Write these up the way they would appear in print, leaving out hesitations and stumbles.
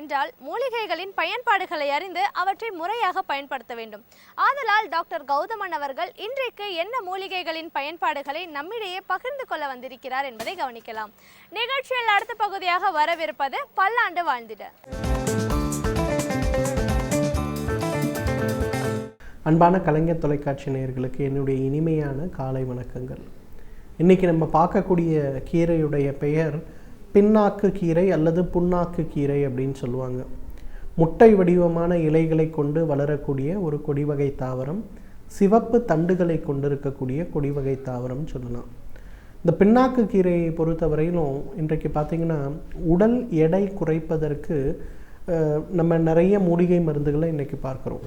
என்றால் மூலிகைகளின் பயன்பாடுகளை அறிந்து அவற்றை முறையாக பயன்படுத்த வேண்டும். ஆதலால் டாக்டர் கௌதமன் அவர்கள் இன்றைக்கு என்ன மூலிகைகளின் பயன்பாடுகளை நம்மிடையே பகிர்ந்து கொள்ள வந்திருக்கிறார் என்பதை கவனிக்கலாம். நிகழ்ச்சியில் அடுத்த பகுதியாக வரவிருப்பது பல்லாண்டு வாழ்ந்திட. அன்பான கலைஞர் தொலைக்காட்சி நேயர்களுக்கு என்னுடைய இனிமையான காலை வணக்கங்கள். இன்றைக்கி நம்ம பார்க்கக்கூடிய கீரையுடைய பெயர் பின்னாக்கு கீரை அல்லது புண்ணாக்கு கீரை அப்படின்னு சொல்லுவாங்க. முட்டை வடிவமான இலைகளை கொண்டு வளரக்கூடிய ஒரு கொடிவகை தாவரம், சிவப்பு தண்டுகளை கொண்டிருக்கக்கூடிய கொடிவகை தாவரம் சொல்லலாம். இந்த பின்னாக்கு கீரையை பொறுத்தவரையிலும் இன்றைக்கு பார்த்திங்கன்னா உடல் எடை குறைப்பதற்கு நம்ம நிறைய மூலிகை மருந்துகளை இன்றைக்கி பார்க்குறோம்.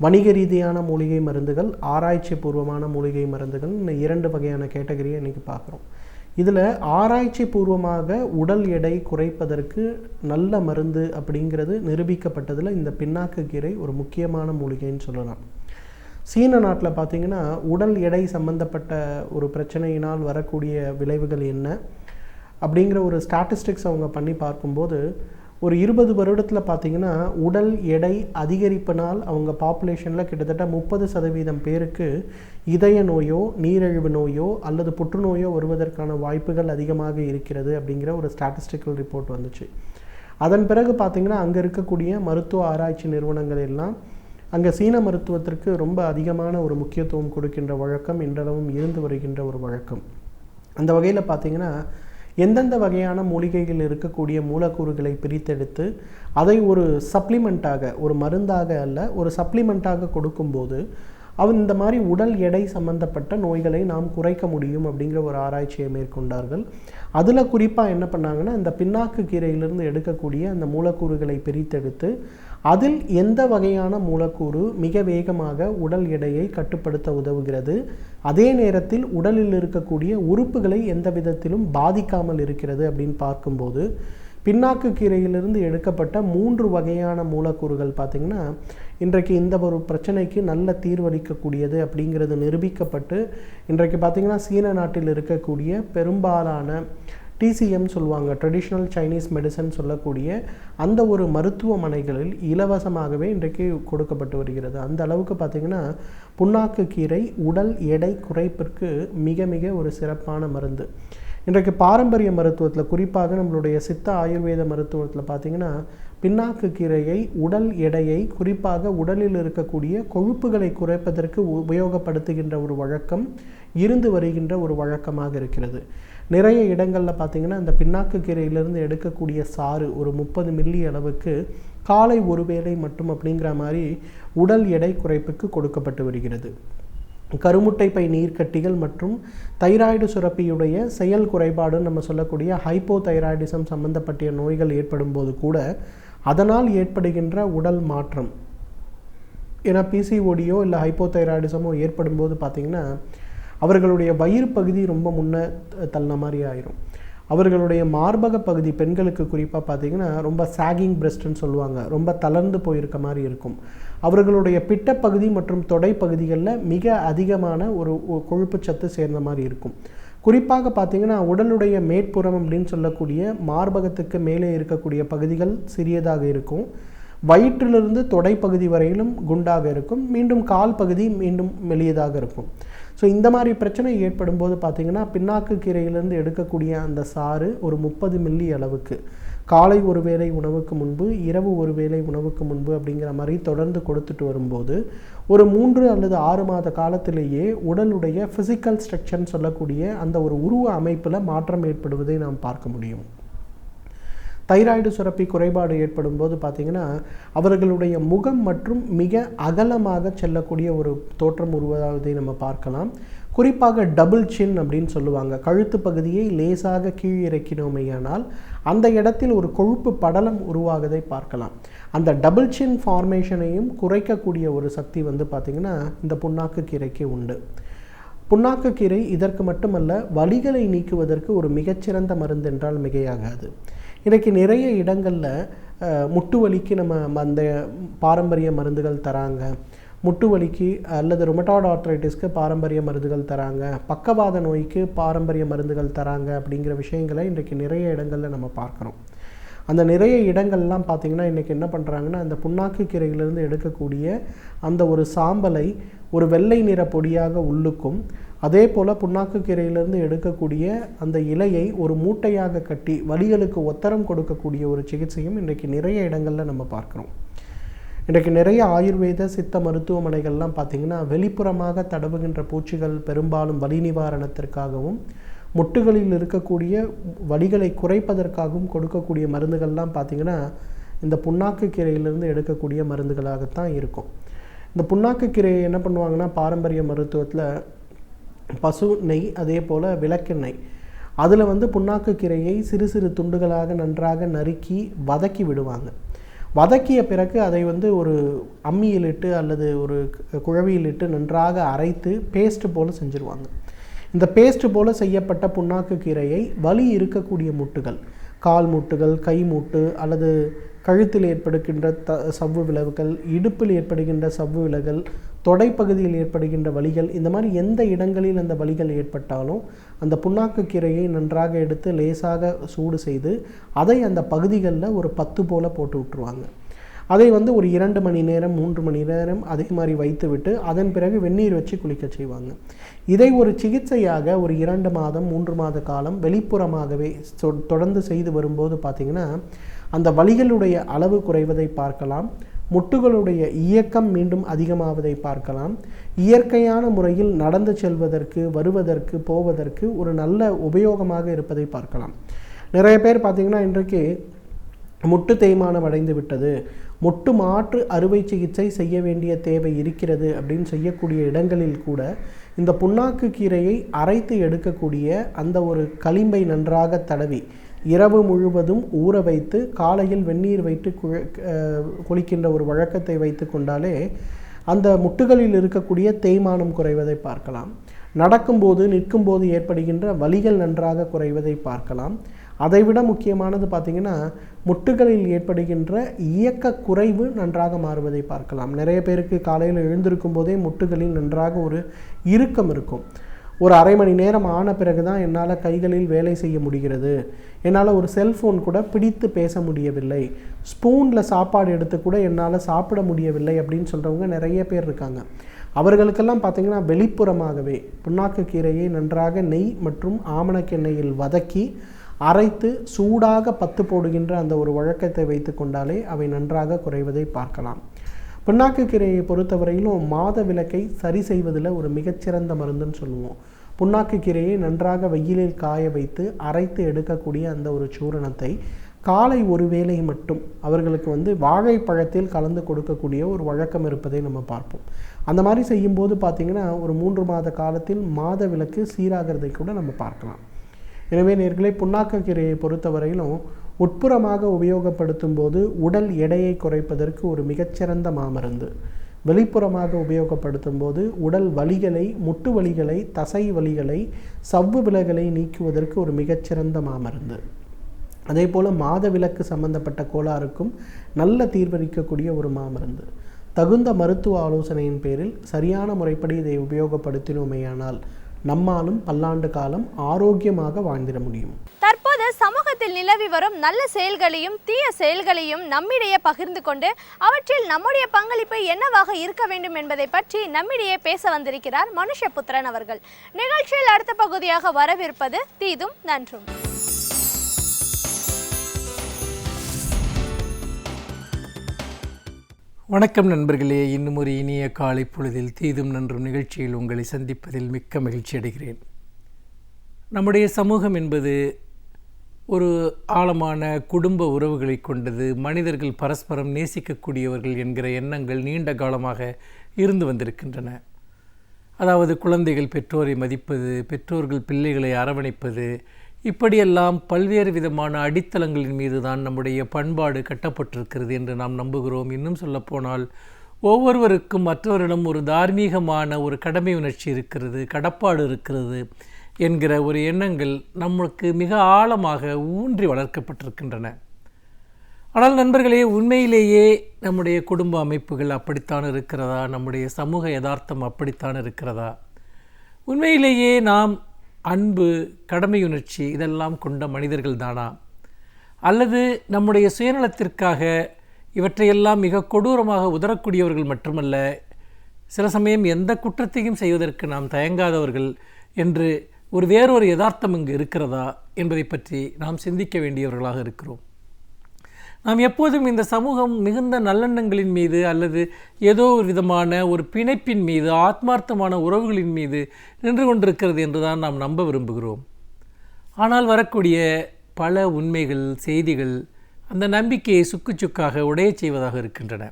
வணிக ரீதியான மூலிகை மருந்துகள், ஆராய்ச்சி பூர்வமான மூலிகை மருந்துகள், இந்த 2 வகையான கேட்டகரியை இன்றைக்கி பார்க்குறோம். இதில் ஆராய்ச்சி பூர்வமாக உடல் எடை குறைப்பதற்கு நல்ல மருந்து அப்படிங்கிறது நிரூபிக்கப்பட்டதில் இந்த பின்னாக்கு கீரை ஒரு முக்கியமான மூலிகைன்னு சொல்லலாம். சீன நாட்டில் பார்த்திங்கன்னா உடல் எடை சம்பந்தப்பட்ட ஒரு பிரச்சனையினால் வரக்கூடிய விளைவுகள் என்ன அப்படிங்கிற ஒரு ஸ்டாட்டிஸ்டிக்ஸ் அவங்க பண்ணி பார்க்கும்போது ஒரு 20 வருடத்தில் பார்த்திங்கன்னா உடல் எடை அதிகரிப்பினால் அவங்க பாப்புலேஷனில் கிட்டத்தட்ட 30% பேருக்கு இதய நோயோ நீரிழிவு நோயோ அல்லது புற்றுநோயோ வருவதற்கான வாய்ப்புகள் அதிகமாக இருக்கிறது அப்படிங்கிற ஒரு ஸ்டாட்டிஸ்டிக்கல் ரிப்போர்ட் வந்துச்சு. அதன் பிறகு பார்த்திங்கன்னா அங்கே இருக்கக்கூடிய மருத்துவ ஆராய்ச்சி நிறுவனங்கள் எல்லாம் அங்கே சீன மருத்துவத்திற்கு ரொம்ப அதிகமான ஒரு முக்கியத்துவம் கொடுக்கின்ற வழக்கம் இன்றளவும் இருந்து வருகின்ற ஒரு வழக்கம். அந்த வகையில் பார்த்திங்கன்னா எந்தெந்த வகையான மூலிகைகள் இருக்கக்கூடிய மூலக்கூறுகளை பிரித்தெடுத்து அதை ஒரு சப்ளிமெண்ட்டாக, ஒரு மருந்தாக அல்ல, ஒரு சப்ளிமெண்ட்டாக கொடுக்கும்போது இந்த மாதிரி உடல் எடை சம்பந்தப்பட்ட நோய்களை நாம் குறைக்க முடியும் அப்படிங்கிற ஒரு ஆராய்ச்சியை மேற்கொண்டார்கள். அதில் குறிப்பாக என்ன பண்ணாங்கன்னா, இந்த பின்னாக்கு கீரையிலிருந்து எடுக்கக்கூடிய அந்த மூலக்கூறுகளை பிரித்தெடுத்து அதில் எந்த வகையான மூலக்கூறு மிக வேகமாக உடல் எடையை கட்டுப்படுத்த உதவுகிறது, அதே நேரத்தில் உடலில் இருக்கக்கூடிய உறுப்புகளை எந்த விதத்திலும் பாதிக்காமல் இருக்கிறது அப்படின்னு பார்க்கும்போது பின்னாக்கு கீரையிலிருந்து எடுக்கப்பட்ட 3 வகையான மூலக்கூறுகள் பார்த்திங்கன்னா இன்றைக்கு இந்த ஒரு பிரச்சனைக்கு நல்ல தீர்வளிக்கக்கூடியது அப்படிங்கிறது நிரூபிக்கப்பட்டு இன்றைக்கு பார்த்திங்கன்னா சீன நாட்டில் இருக்கக்கூடிய பெரும்பாலான TCM சொல்லுவாங்க, ட்ரெடிஷ்னல் சைனீஸ் மெடிசன் சொல்லக்கூடிய அந்த ஒரு மருத்துவமனைகளில் இலவசமாகவே இன்றைக்கு கொடுக்கப்பட்டு வருகிறது. அந்த அளவுக்கு பார்த்திங்கன்னா புண்ணாக்கு கீரை உடல் எடை குறைப்பிற்கு மிக மிக ஒரு சிறப்பான மருந்து. இன்றைக்கு பாரம்பரிய மருத்துவத்தில், குறிப்பாக நம்மளுடைய சித்த ஆயுர்வேத மருத்துவத்தில் பார்த்திங்கன்னா பின்னாக்கு கீரையை உடல் எடையை, குறிப்பாக உடலில் இருக்கக்கூடிய கொழுப்புகளை குறைப்பதற்கு உபயோகப்படுத்துகின்ற ஒரு வழக்கம் இருந்து வருகின்ற ஒரு வழக்கமாக இருக்கிறது. நிறைய இடங்களில் பார்த்திங்கன்னா இந்த பின்னாக்கு கீரையிலிருந்து எடுக்கக்கூடிய சாறு ஒரு 30 மில்லி அளவுக்கு காலை ஒரு வேளை மட்டும் அப்படிங்கிற மாதிரி உடல் எடை குறைப்புக்கு கொடுக்கப்பட்டு வருகிறது. கருமுட்டை பை நீர்க்கட்டிகள் மற்றும் தைராய்டு சுரப்பியுடைய செயல் குறைபாடுன்னு நம்ம சொல்லக்கூடிய ஹைப்போதைராய்டிசம் சம்பந்தப்பட்ட நோய்கள் ஏற்படும் போது கூட அதனால் ஏற்படுகின்ற உடல் மாற்றம், ஏன்னா PCODயோ இல்லை ஹைப்போதைராய்டிசமோ ஏற்படும் போது பார்த்திங்கன்னா அவர்களுடைய வயிறு பகுதி ரொம்ப முன்ன தள்ளின மாதிரி ஆயிரும். அவர்களுடைய மார்பக பகுதி, பெண்களுக்கு குறிப்பாக பார்த்திங்கன்னா ரொம்ப சாகிங் பிரெஸ்ட்னு சொல்லுவாங்க, ரொம்ப தளர்ந்து போயிருக்க மாதிரி இருக்கும். அவர்களுடைய பிட்டப்பகுதி மற்றும் தொடை பகுதிகளில் மிக அதிகமான ஒரு கொழுப்பு சத்து சேர்ந்த மாதிரி இருக்கும். குறிப்பாக பார்த்திங்கன்னா உடலுடைய மேற்புறம் அப்படின்னு சொல்லக்கூடிய மார்பகத்துக்கு மேலே இருக்கக்கூடிய பகுதிகள் சிறியதாக இருக்கும். வயிற்றிலிருந்து தொடைப்பகுதி வரையிலும் குண்டாக இருக்கும். மீண்டும் கால் பகுதி மீண்டும் மெலியதாக இருக்கும். ஸோ இந்த மாதிரி பிரச்சனை ஏற்படும் போது பார்த்திங்கன்னா பின்னாக்கு கீரையிலேருந்து எடுக்கக்கூடிய அந்த சாறு ஒரு 30 மில்லி அளவுக்கு காலை ஒரு வேளை உணவுக்கு முன்பு, இரவு ஒரு வேளை உணவுக்கு முன்பு அப்படிங்கிற மாதிரி தொடர்ந்து கொடுத்துட்டு வரும்போது ஒரு 3 அல்லது 6 மாத காலத்திலேயே உடலுடைய ஃபிசிக்கல் ஸ்ட்ரக்சர்னு சொல்லக்கூடிய அந்த ஒரு உருவ அமைப்பில் மாற்றம் ஏற்படுவதை நாம் பார்க்க முடியும். தைராய்டு சுரப்பி குறைபாடு ஏற்படும் போது பார்த்திங்கன்னா அவர்களுடைய முகம் மற்றும் மிக அகலமாக செல்லக்கூடிய ஒரு தோற்றம் உருவாவதை நம்ம பார்க்கலாம். குறிப்பாக டபுள் சின் அப்படின்னு சொல்லுவாங்க. கழுத்து பகுதியை லேசாக கீழ் இறக்கினோமையானால் அந்த இடத்தில் ஒரு கொழுப்பு படலம் உருவாவதை பார்க்கலாம். அந்த டபுள் சின் ஃபார்மேஷனையும் குறைக்கக்கூடிய ஒரு சக்தி பார்த்திங்கன்னா இந்த புண்ணாக்கு கீரைக்கு உண்டு. புண்ணாக்கு கீரை இதற்கு மட்டுமல்ல, வலிகளை நீக்குவதற்கு ஒரு மிகச்சிறந்த மருந்து என்றால் மிகையாகாது. இன்றைக்கி நிறைய இடங்களில் முட்டு வலிக்கு நம்ம அந்த பாரம்பரிய மருந்துகள் தராங்க, முட்டு வலிக்கு அல்லது ருமட்டாய்டு ஆர்த்ரைட்டிஸ்க்கு பாரம்பரிய மருந்துகள் தராங்க, பக்கவாத நோய்க்கு பாரம்பரிய மருந்துகள் தராங்க அப்படிங்கிற விஷயங்களை இன்றைக்கு நிறைய இடங்களில் நம்ம பார்க்குறோம். அந்த நிறைய இடங்கள்லாம் பார்த்திங்கன்னா இன்றைக்கி என்ன பண்ணுறாங்கன்னா அந்த புண்ணாக்கு கீரையிலிருந்து எடுக்கக்கூடிய அந்த ஒரு சாம்பலை ஒரு வெள்ளை நிற பொடியாக உள்ளுக்கும், அதே போல் புண்ணாக்கு கீரையிலிருந்து எடுக்கக்கூடிய அந்த இலையை ஒரு மூட்டையாக கட்டி வலிகளுக்கு ஒத்தரம் கொடுக்கக்கூடிய ஒரு சிகிச்சையும் இன்றைக்கி நிறைய இடங்களில் நம்ம பார்க்குறோம். இன்றைக்கு நிறைய ஆயுர்வேத சித்த மருத்துவமனைகள்லாம் பார்த்திங்கன்னா வெளிப்புறமாக தடவுகின்ற பூச்சிகள் பெரும்பாலும் வலி நிவாரணத்திற்காகவும் முட்டுகளில் இருக்கக்கூடிய வலிகளை குறைப்பதற்காகவும் கொடுக்கக்கூடிய மருந்துகள்லாம் பார்த்திங்கன்னா இந்த புண்ணாக்கு கீரையிலிருந்து எடுக்கக்கூடிய மருந்துகளாகத்தான் இருக்கும். இந்த புண்ணாக்கு கீரையை என்ன பண்ணுவாங்கன்னா பாரம்பரிய மருத்துவத்தில் பசு நெய் அதே போல் விளக்கெண்ணெய் அதில் புண்ணாக்கு கீரையை சிறு சிறு துண்டுகளாக நன்றாக நறுக்கி வதக்கி விடுவாங்க. வதக்கிய பிறகு அதை ஒரு அம்மியில் இட்டு அல்லது ஒரு குழவியில் இட்டு நன்றாக அரைத்து பேஸ்ட் போல் செஞ்சுருவாங்க. இந்த பேஸ்ட் போல் செய்யப்பட்ட புண்ணாக்கு கீரையை வலி இருக்கக்கூடிய முட்டுகள், கால் மூட்டுகள், கை மூட்டு அல்லது கழுத்தில் ஏற்படுகின்ற சவ்வு விளைவுகள், இடுப்பில் ஏற்படுகின்ற சவ்வு விலகல், தொடைப்பகுதியில் ஏற்படுகின்ற வலிகள், இந்த மாதிரி எந்த இடங்களில் அந்த வலிகள் ஏற்பட்டாலும் அந்த புண்ணாக்கு கீரையை நன்றாக எடுத்து லேசாக சூடு செய்து அதை அந்த பகுதிகளில் ஒரு 10 போல் போட்டு விட்டுருவாங்க. அதை ஒரு 2 மணி நேரம் 3 மணி நேரம் அதே மாதிரி வைத்து விட்டு அதன் பிறகு வெந்நீர் வச்சு குளிக்க செய்வாங்க. இதை ஒரு சிகிச்சையாக ஒரு 2 மாதம் 3 மாத காலம் வெளிப்புறமாகவே தொடர்ந்து செய்து வரும்போது பார்த்திங்கன்னா அந்த வலிகளுடைய அளவு குறைவதை பார்க்கலாம், முட்டுகளுடைய இயக்கம் மீண்டும் அதிகமாவதை பார்க்கலாம், இயற்கையான முறையில் நடந்து செல்வதற்கு வருவதற்கு போவதற்கு ஒரு நல்ல உபயோகமாக இருப்பதை பார்க்கலாம். நிறைய பேர் பார்த்திங்கன்னா இன்றைக்கு முட்டு தேய்மானம் அடைந்து விட்டது, முட்டு மாற்று அறுவை சிகிச்சை செய்ய வேண்டிய தேவை இருக்கிறது அப்படின்னு செய்யக்கூடிய இடங்களில் கூட இந்த புண்ணாக்கு கீரையை அரைத்து எடுக்கக்கூடிய அந்த ஒரு களிம்பை நன்றாக தடவி இரவு முழுவதும் ஊற வைத்து காலையில் வெந்நீர் வைத்து குளிக்கின்ற ஒரு வழக்கத்தை வைத்து கொண்டாலே அந்த முட்டுகளில் இருக்கக்கூடிய தேய்மானம் குறைவதை பார்க்கலாம். நடக்கும்போது நிற்கும்போது ஏற்படுகின்ற வலிகள் நன்றாக குறைவதை பார்க்கலாம். அதைவிட முக்கியமானது பார்த்திங்கன்னா முட்டுகளில் ஏற்படுகின்ற இயக்க குறைவு நன்றாக மாறுவதை பார்க்கலாம். நிறைய பேருக்கு காலையில் எழுந்திருக்கும் போதே முட்டுகளில் நன்றாக ஒரு இறுக்கம் இருக்கும். ஒரு அரை மணி நேரம் ஆன பிறகு தான் என்னால் கைகளில் வேலை செய்ய முடிகிறது, என்னால் ஒரு செல்ஃபோன் கூட பிடித்து பேச முடியவில்லை, ஸ்பூனில் சாப்பாடு எடுத்து கூட என்னால் சாப்பிட முடியவில்லை அப்படின்னு சொல்கிறவங்க நிறைய பேர் இருக்காங்க. அவர்களுக்கெல்லாம் பார்த்திங்கன்னா வெளிப்புறமாகவே புண்ணாக்கு கீரையை நன்றாக நெய் மற்றும் ஆமணக்கெண்ணெயில் வதக்கி அரைத்து சூடாக 10 போடுகின்ற அந்த ஒரு வழக்கத்தை வைத்து கொண்டாலே அவை நன்றாக குறைவதை பார்க்கலாம். புண்ணாக்கு கீரையை பொறுத்தவரையிலும் மாத விலக்கை சரி செய்வதில் ஒரு மிகச்சிறந்த மருந்துன்னு சொல்லுவோம். புண்ணாக்கு கீரையை நன்றாக வெயிலில் காய வைத்து அரைத்து எடுக்கக்கூடிய அந்த ஒரு சூரணத்தை காலை ஒரு வேளை மட்டும் அவர்களுக்கு வாழைப்பழத்தில் கலந்து கொடுக்கக்கூடிய ஒரு வழக்கம் இருப்பதை நம்ம பார்ப்போம். அந்த மாதிரி செய்யும்போது பார்த்திங்கன்னா ஒரு 3 மாத காலத்தில் மாத விலக்கு சீராகிறதை கூட நம்ம பார்க்கலாம். எனவே நேயர்களே, புண்ணாக்கு கீரையை பொறுத்தவரையிலும் உட்புறமாக உபயோகப்படுத்தும் போது உடல் எடையை குறைப்பதற்கு ஒரு மிகச்சிறந்த மாமருந்து, வெளிப்புறமாக உபயோகப்படுத்தும் போது உடல் வலிகளை, முட்டு வலிகளை, தசை வலிகளை, சவ்வு விலகலை நீக்குவதற்கு ஒரு மிகச்சிறந்த மாமருந்து. அதே போல் மாத விலக்கு சம்பந்தப்பட்ட கோளாறுக்கும் நல்ல தீர்வளிக்கக்கூடிய ஒரு மாமருந்து. தகுந்த மருத்துவ ஆலோசனையின் பேரில் சரியான முறைப்படி இதை உபயோகப்படுத்தினோமேயானால் நம்மாலும் பல்லாண்டு காலம் ஆரோக்கியமாக வாழ்ந்திட முடியும். தற்போது சமூகத்தில் நிலவி வரும் நல்ல செயல்களையும் தீய செயல்களையும் நம்மிடையே பகிர்ந்து கொண்டு அவற்றில் நம்முடைய பங்களிப்பு என்னவாக இருக்க வேண்டும் என்பதை பற்றி நம்மிடையே பேச வந்திருக்கிறார் மனுஷபுத்திரன் அவர்கள். நிகழ்ச்சியில் அடுத்த பகுதியாக வரவிருப்பது தீதும் நன்றும். வணக்கம் நண்பர்களே, இன்னும் ஒரு இனிய காலை பொழுதில் தீதும் நன்றும் நிகழ்ச்சியில் உங்களை சந்திப்பதில் மிக்க மகிழ்ச்சி அடைகிறேன். நம்முடைய சமூகம் என்பது ஒரு ஆழமான குடும்ப உறவுகளை கொண்டது. மனிதர்கள் பரஸ்பரம் நேசிக்கக்கூடியவர்கள் என்கிற எண்ணங்கள் நீண்ட காலமாக இருந்து வந்திருக்கின்றன. அதாவது குழந்தைகள் பெற்றோரை மதிப்பது, பெற்றோர்கள் பிள்ளைகளை அரவணைப்பது, இப்படியெல்லாம் பல்வேறு விதமான அடித்தளங்களின் மீது தான் நம்முடைய பண்பாடு கட்டப்பட்டிருக்கிறது என்று நாம் நம்புகிறோம். இன்னும் சொல்லப்போனால் ஒவ்வொருவருக்கும் மற்றவரிடம் ஒரு தார்மீகமான ஒரு கடமை உணர்ச்சி இருக்கிறது, கடப்பாடு இருக்கிறது என்கிற ஒரு எண்ணங்கள் நமக்கு மிக ஆழமாக ஊன்றி வளர்க்கப்பட்டிருக்கின்றன. ஆனால் நண்பர்களே, உண்மையிலேயே நம்முடைய குடும்ப அமைப்புகள் அப்படித்தான் இருக்கிறதா? நம்முடைய சமூக யதார்த்தம் அப்படித்தான் இருக்கிறதா? உண்மையிலேயே நாம் அன்பு, கடமையுணர்ச்சி இதெல்லாம் கொண்ட மனிதர்கள் தானா? அல்லது நம்முடைய சுயநலத்திற்காக இவற்றையெல்லாம் மிக கொடூரமாக உதறக்கூடியவர்கள் மட்டுமல்ல, சில சமயம் எந்த குற்றத்தையும் செய்வதற்கு நாம் தயங்காதவர்கள் என்று வேறொரு யதார்த்தம் இங்கு இருக்கிறதா என்பதை பற்றி நாம் சிந்திக்க வேண்டியவர்களாக இருக்கிறோம். நாம் எப்போதும் இந்த சமூகம் மிகுந்த நல்லெண்ணங்களின் மீது அல்லது ஏதோ ஒரு விதமான ஒரு பிணைப்பின் மீது, ஆத்மார்த்தமான உறவுகளின் மீது நின்று கொண்டிருக்கிறது என்றுதான் நாம் நம்ப விரும்புகிறோம். ஆனால் வரக்கூடிய பல உண்மைகள், செய்திகள் அந்த நம்பிக்கையை சுக்கு சுக்காக உடையச் செய்வதாக இருக்கின்றன.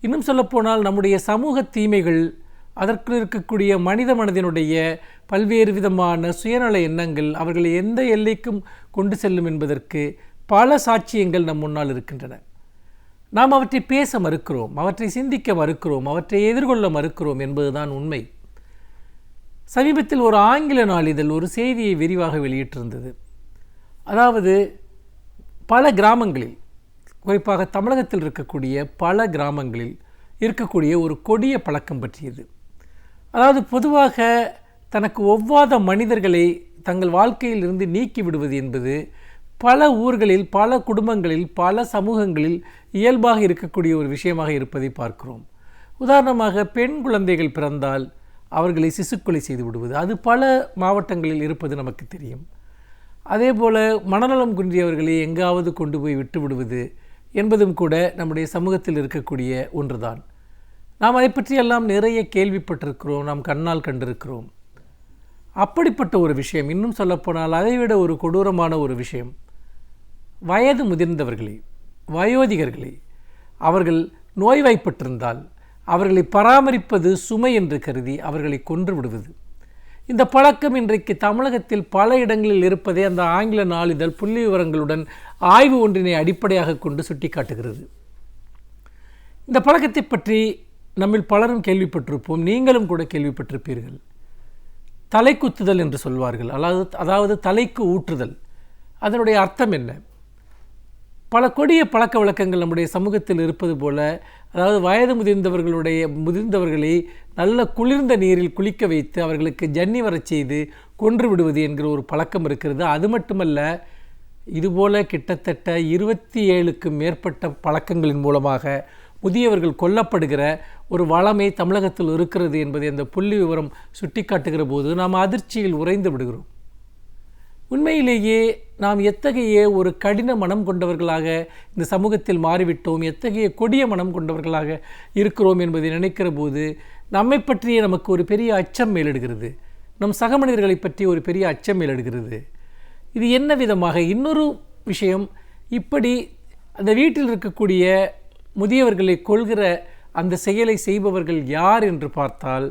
இன்னும் சொல்லப்போனால் நம்முடைய சமூக தீமைகள், அதற்குள் இருக்கக்கூடிய மனித மனதினுடைய பல்வேறு விதமான சுயநல எண்ணங்கள் அவர்களை எந்த எல்லைக்கும் கொண்டு செல்லும் என்பதற்கு பல சாட்சியங்கள் நம் முன்னால் இருக்கின்றன. நாம் அவற்றை பேச மறுக்கிறோம், அவற்றை சிந்திக்க மறுக்கிறோம், அவற்றை எதிர்கொள்ள மறுக்கிறோம் என்பதுதான் உண்மை. சமீபத்தில் ஒரு ஆங்கில நாளிதழ் ஒரு செய்தியை விரிவாக வெளியிட்டிருந்தது. அதாவது பல கிராமங்களில், குறிப்பாக தமிழகத்தில் இருக்கக்கூடிய பல கிராமங்களில் இருக்கக்கூடிய ஒரு கொடிய பழக்கம் பற்றியது. அதாவது பொதுவாக தனக்கு ஒவ்வாத மனிதர்களை தங்கள் வாழ்க்கையில் இருந்து நீக்கி விடுவது என்பது பல ஊர்களில், பல குடும்பங்களில், பல சமூகங்களில் இயல்பாக இருக்கக்கூடிய ஒரு விஷயமாக இருப்பதை பார்க்கிறோம். உதாரணமாக பெண் குழந்தைகள் பிறந்தால் அவர்களை சிசுக்கொலை செய்து விடுவது, அது பல மாவட்டங்களில் இருப்பது நமக்கு தெரியும். அதே போல் மனநலம் குன்றியவர்களை எங்காவது கொண்டு போய் விட்டு விடுவது என்பதும் கூட நம்முடைய சமூகத்தில் இருக்கக்கூடிய ஒன்றுதான். நாம் அதை பற்றியெல்லாம் நிறைய கேள்விப்பட்டிருக்கிறோம், நாம் கண்ணால் கண்டிருக்கிறோம். அப்படிப்பட்ட ஒரு விஷயம், இன்னும் சொல்லப்போனால் அதைவிட ஒரு கொடூரமான ஒரு விஷயம், வயது முதிர்ந்தவர்களை, வயோதிகர்களை, அவர்கள் நோய்வாய்ப்பட்டிருந்தால் அவர்களை பராமரிப்பது சுமை என்று கருதி அவர்களை கொன்று விடுவது. இந்த பழக்கம் இன்றைக்கு தமிழகத்தில் பல இடங்களில் இருப்பதை அந்த ஆங்கில நாளிதழ் புள்ளி விவரங்களுடன் ஆய்வு ஒன்றினை அடிப்படையாக கொண்டு சுட்டிக்காட்டுகிறது. இந்த பழக்கத்தை பற்றி நம்மில் பலரும் கேள்விப்பட்டிருப்போம், நீங்களும் கூட கேள்விப்பட்டிருப்பீர்கள். தலைக்குத்துதல் என்று சொல்வார்கள், அதாவது தலைக்கு ஊற்றுதல். அதனுடைய அர்த்தம் என்ன? பல கொடிய பழக்க வழக்கங்கள் நம்முடைய சமூகத்தில் இருப்பது போல, அதாவது வயது முதிர்ந்தவர்களை நல்ல குளிர்ந்த நீரில் குளிக்க வைத்து அவர்களுக்கு ஜன்னி வரச் செய்து கொன்று விடுவது என்கிற ஒரு பழக்கம் இருக்கிறது. அது மட்டுமல்ல, இதுபோல கிட்டத்தட்ட 27க்கும் மேற்பட்ட பழக்கங்களின் மூலமாக முதியவர்கள் கொல்லப்படுகிற ஒரு வளமை தமிழகத்தில் இருக்கிறது என்பதை அந்த புள்ளி விவரம் சுட்டிக்காட்டுகிற போது நாம் அதிர்ச்சியில் உறைந்து விடுகிறோம். உண்மையிலேயே நாம் எத்தகைய ஒரு கடின மனம் கொண்டவர்களாக இந்த சமூகத்தில் மாறிவிட்டோம், எத்தகைய கொடிய மனம் கொண்டவர்களாக இருக்கிறோம் என்பதை நினைக்கிற போது நம்மை பற்றிய நமக்கு ஒரு பெரிய அச்சம் மேலிடுகிறது, நம் சக மனிதர்களை பற்றி ஒரு பெரிய அச்சம் மேலிடுகிறது. இது என்ன விதமாக? இன்னொரு விஷயம், இப்படி அந்த வீட்டில் இருக்கக்கூடிய முதியவர்களை கொள்கிற அந்த செயலை செய்பவர்கள் யார் என்று பார்த்தால்